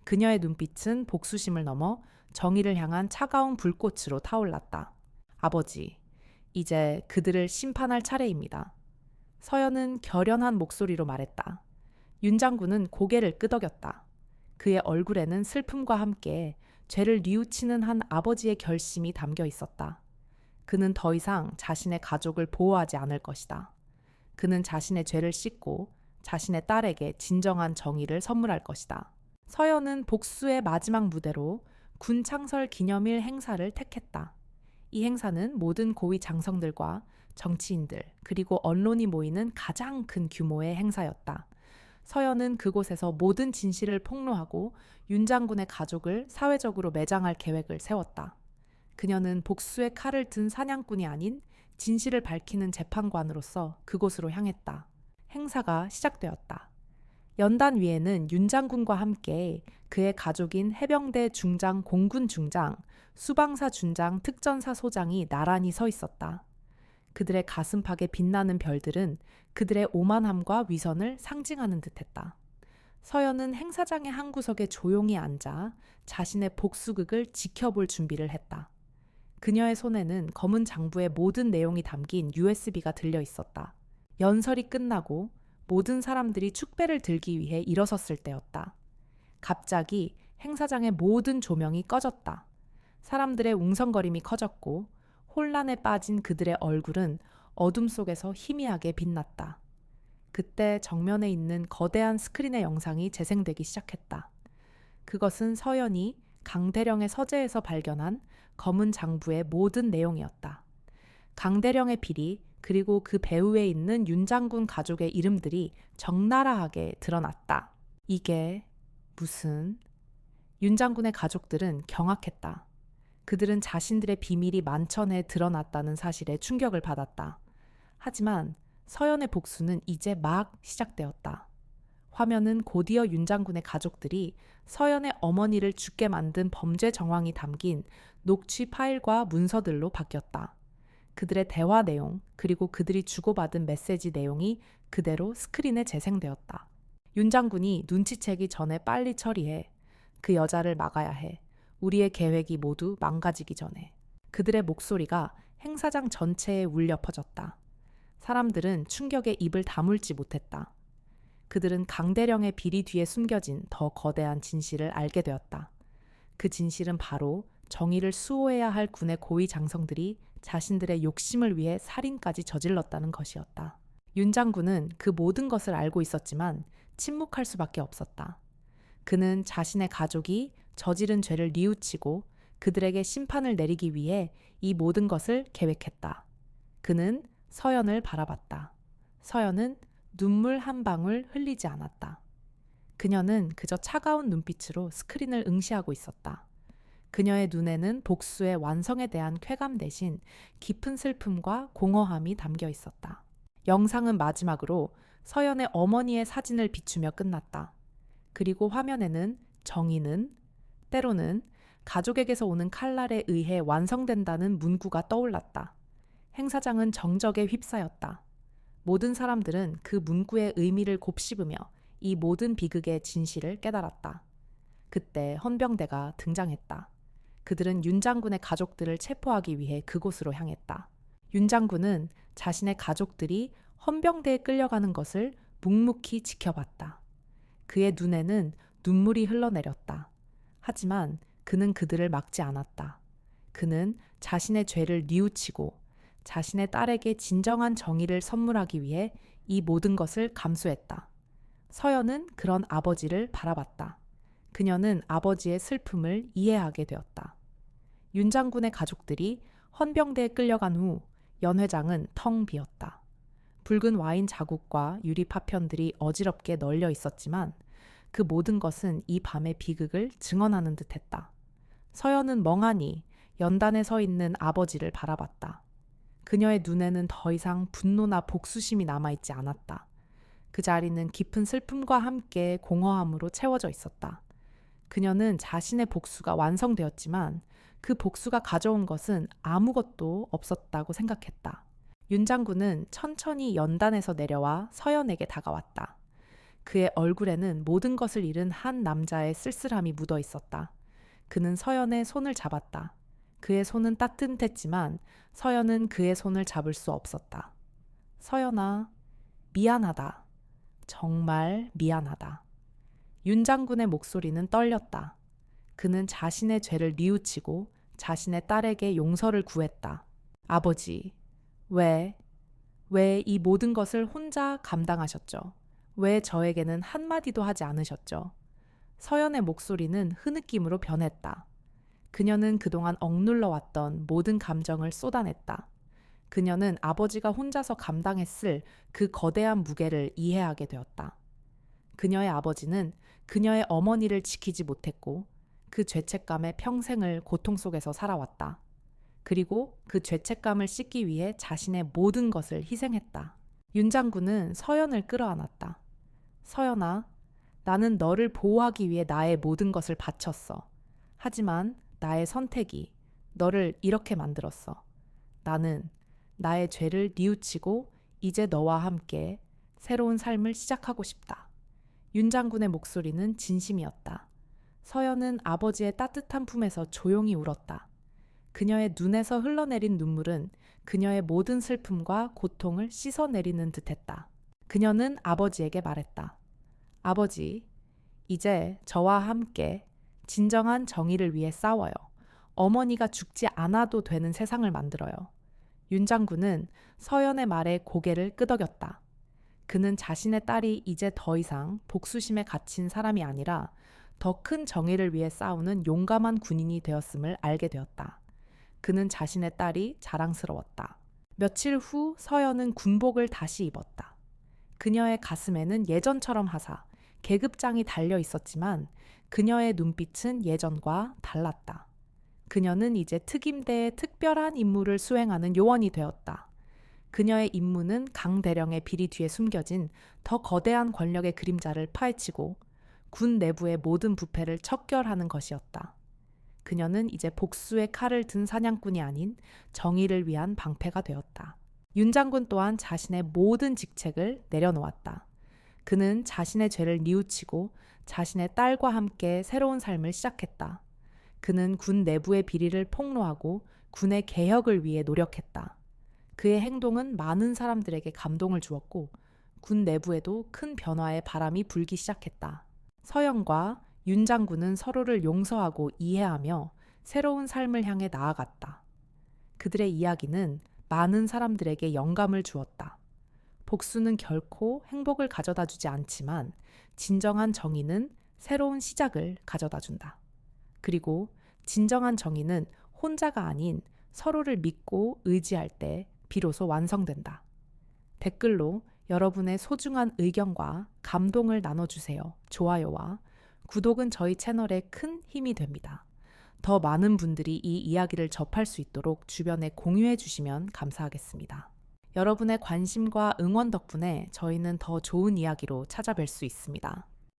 Speaker 1: 그녀의 눈빛은 복수심을 넘어 정의를 향한 차가운 불꽃으로 타올랐다. 아버지, 이제 그들을 심판할 차례입니다. 서연은 결연한 목소리로 말했다. 윤 장군은 고개를 끄덕였다. 그의 얼굴에는 슬픔과 함께 죄를 뉘우치는 한 아버지의 결심이 담겨 있었다. 그는 더 이상 자신의 가족을 보호하지 않을 것이다. 그는 자신의 죄를 씻고 자신의 딸에게 진정한 정의를 선물할 것이다. 서연은 복수의 마지막 무대로 군 창설 기념일 행사를 택했다. 이 행사는 모든 고위 장성들과 정치인들 그리고 언론이 모이는 가장 큰 규모의 행사였다. 서연은 그곳에서 모든 진실을 폭로하고 윤 장군의 가족을 사회적으로 매장할 계획을 세웠다. 그녀는 복수의 칼을 든 사냥꾼이 아닌 진실을 밝히는 재판관으로서 그곳으로 향했다. 행사가 시작되었다. 연단 위에는 윤 장군과 함께 그의 가족인 해병대 중장 공군 중장, 수방사 준장 특전사 소장이 나란히 서 있었다. 그들의 가슴팍에 빛나는 별들은 그들의 오만함과 위선을 상징하는 듯했다. 서연은 행사장의 한 구석에 조용히 앉아 자신의 복수극을 지켜볼 준비를 했다. 그녀의 손에는 검은 장부의 모든 내용이 담긴 USB가 들려 있었다. 연설이 끝나고 모든 사람들이 축배를 들기 위해 일어섰을 때였다. 갑자기 행사장의 모든 조명이 꺼졌다. 사람들의 웅성거림이 커졌고 혼란에 빠진 그들의 얼굴은 어둠 속에서 희미하게 빛났다. 그때 정면에 있는 거대한 스크린의 영상이 재생되기 시작했다. 그것은 서연이 강대령의 서재에서 발견한 검은 장부의 모든 내용이었다. 강대령의 비리 그리고 그 배후에 있는 윤 장군 가족의 이름들이 적나라하게 드러났다. 이게 무슨... 윤 장군의 가족들은 경악했다. 그들은 자신들의 비밀이 만천에 드러났다는 사실에 충격을 받았다. 하지만 서연의 복수는 이제 막 시작되었다. 화면은 곧이어 윤 장군의 가족들이 서연의 어머니를 죽게 만든 범죄 정황이 담긴 녹취 파일과 문서들로 바뀌었다. 그들의 대화 내용 그리고 그들이 주고받은 메시지 내용이 그대로 스크린에 재생되었다. 윤 장군이 눈치채기 전에 빨리 처리해. 그 여자를 막아야 해. 우리의 계획이 모두 망가지기 전에. 그들의 목소리가 행사장 전체에 울려 퍼졌다. 사람들은 충격에 입을 다물지 못했다. 그들은 강대령의 비리 뒤에 숨겨진 더 거대한 진실을 알게 되었다. 그 진실은 바로 정의를 수호해야 할 군의 고위 장성들이 자신들의 욕심을 위해 살인까지 저질렀다는 것이었다. 윤 장군은 그 모든 것을 알고 있었지만 침묵할 수밖에 없었다. 그는 자신의 가족이 저지른 죄를 뉘우치고 그들에게 심판을 내리기 위해 이 모든 것을 계획했다. 그는 서연을 바라봤다. 서연은 눈물 한 방울 흘리지 않았다. 그녀는 그저 차가운 눈빛으로 스크린을 응시하고 있었다. 그녀의 눈에는 복수의 완성에 대한 쾌감 대신 깊은 슬픔과 공허함이 담겨 있었다. 영상은 마지막으로 서연의 어머니의 사진을 비추며 끝났다. 그리고 화면에는 정의는 때로는 가족에게서 오는 칼날에 의해 완성된다는 문구가 떠올랐다. 행사장은 정적에 휩싸였다. 모든 사람들은 그 문구의 의미를 곱씹으며 이 모든 비극의 진실을 깨달았다. 그때 헌병대가 등장했다. 그들은 윤 장군의 가족들을 체포하기 위해 그곳으로 향했다. 윤 장군은 자신의 가족들이 헌병대에 끌려가는 것을 묵묵히 지켜봤다. 그의 눈에는 눈물이 흘러내렸다. 하지만 그는 그들을 막지 않았다. 그는 자신의 죄를 뉘우치고 자신의 딸에게 진정한 정의를 선물하기 위해 이 모든 것을 감수했다. 서연은 그런 아버지를 바라봤다. 그녀는 아버지의 슬픔을 이해하게 되었다. 윤 장군의 가족들이 헌병대에 끌려간 후 연 회장은 텅 비었다. 붉은 와인 자국과 유리 파편들이 어지럽게 널려 있었지만 그 모든 것은 이 밤의 비극을 증언하는 듯했다. 서연은 멍하니 연단에 서 있는 아버지를 바라봤다. 그녀의 눈에는 더 이상 분노나 복수심이 남아있지 않았다. 그 자리는 깊은 슬픔과 함께 공허함으로 채워져 있었다. 그녀는 자신의 복수가 완성되었지만 그 복수가 가져온 것은 아무것도 없었다고 생각했다. 윤 장군은 천천히 연단에서 내려와 서연에게 다가왔다. 그의 얼굴에는 모든 것을 잃은 한 남자의 쓸쓸함이 묻어 있었다. 그는 서연의 손을 잡았다. 그의 손은 따뜻했지만 서연은 그의 손을 잡을 수 없었다. 서연아, 미안하다. 정말 미안하다. 윤 장군의 목소리는 떨렸다. 그는 자신의 죄를 뉘우치고 자신의 딸에게 용서를 구했다. 아버지, 왜 이 모든 것을 혼자 감당하셨죠? 왜 저에게는 한마디도 하지 않으셨죠? 서연의 목소리는 흐느낌으로 변했다. 그녀는 그동안 억눌러 왔던 모든 감정을 쏟아냈다. 그녀는 아버지가 혼자서 감당했을 그 거대한 무게를 이해하게 되었다. 그녀의 아버지는 그녀의 어머니를 지키지 못했고 그 죄책감에 평생을 고통 속에서 살아왔다. 그리고 그 죄책감을 씻기 위해 자신의 모든 것을 희생했다. 윤 장군은 서연을 끌어안았다. 서연아, 나는 너를 보호하기 위해 나의 모든 것을 바쳤어. 하지만 나의 선택이 너를 이렇게 만들었어. 나는 나의 죄를 뉘우치고 이제 너와 함께 새로운 삶을 시작하고 싶다. 윤 장군의 목소리는 진심이었다. 서연은 아버지의 따뜻한 품에서 조용히 울었다. 그녀의 눈에서 흘러내린 눈물은 그녀의 모든 슬픔과 고통을 씻어내리는 듯했다. 그녀는 아버지에게 말했다. 아버지, 이제 저와 함께 진정한 정의를 위해 싸워요. 어머니가 죽지 않아도 되는 세상을 만들어요. 윤 장군은 서연의 말에 고개를 끄덕였다. 그는 자신의 딸이 이제 더 이상 복수심에 갇힌 사람이 아니라 더 큰 정의를 위해 싸우는 용감한 군인이 되었음을 알게 되었다. 그는 자신의 딸이 자랑스러웠다. 며칠 후 서연은 군복을 다시 입었다. 그녀의 가슴에는 예전처럼 하사 계급장이 달려 있었지만 그녀의 눈빛은 예전과 달랐다. 그녀는 이제 특임대의 특별한 임무를 수행하는 요원이 되었다. 그녀의 임무는 강 대령의 비리 뒤에 숨겨진 더 거대한 권력의 그림자를 파헤치고 군 내부의 모든 부패를 척결하는 것이었다. 그녀는 이제 복수의 칼을 든 사냥꾼이 아닌 정의를 위한 방패가 되었다. 윤 장군 또한 자신의 모든 직책을 내려놓았다. 그는 자신의 죄를 뉘우치고 자신의 딸과 함께 새로운 삶을 시작했다. 그는 군 내부의 비리를 폭로하고 군의 개혁을 위해 노력했다. 그의 행동은 많은 사람들에게 감동을 주었고 군 내부에도 큰 변화의 바람이 불기 시작했다. 서연과 윤 장군은 서로를 용서하고 이해하며 새로운 삶을 향해 나아갔다. 그들의 이야기는 많은 사람들에게 영감을 주었다. 복수는 결코 행복을 가져다 주지 않지만 진정한 정의는 새로운 시작을 가져다 준다. 그리고 진정한 정의는 혼자가 아닌 서로를 믿고 의지할 때 비로소 완성된다. 댓글로 여러분의 소중한 의견과 감동을 나눠주세요. 좋아요와 구독은 저희 채널에 큰 힘이 됩니다. 더 많은 분들이 이 이야기를 접할 수 있도록 주변에 공유해 주시면 감사하겠습니다. 여러분의 관심과 응원 덕분에 저희는 더 좋은 이야기로 찾아뵐 수 있습니다.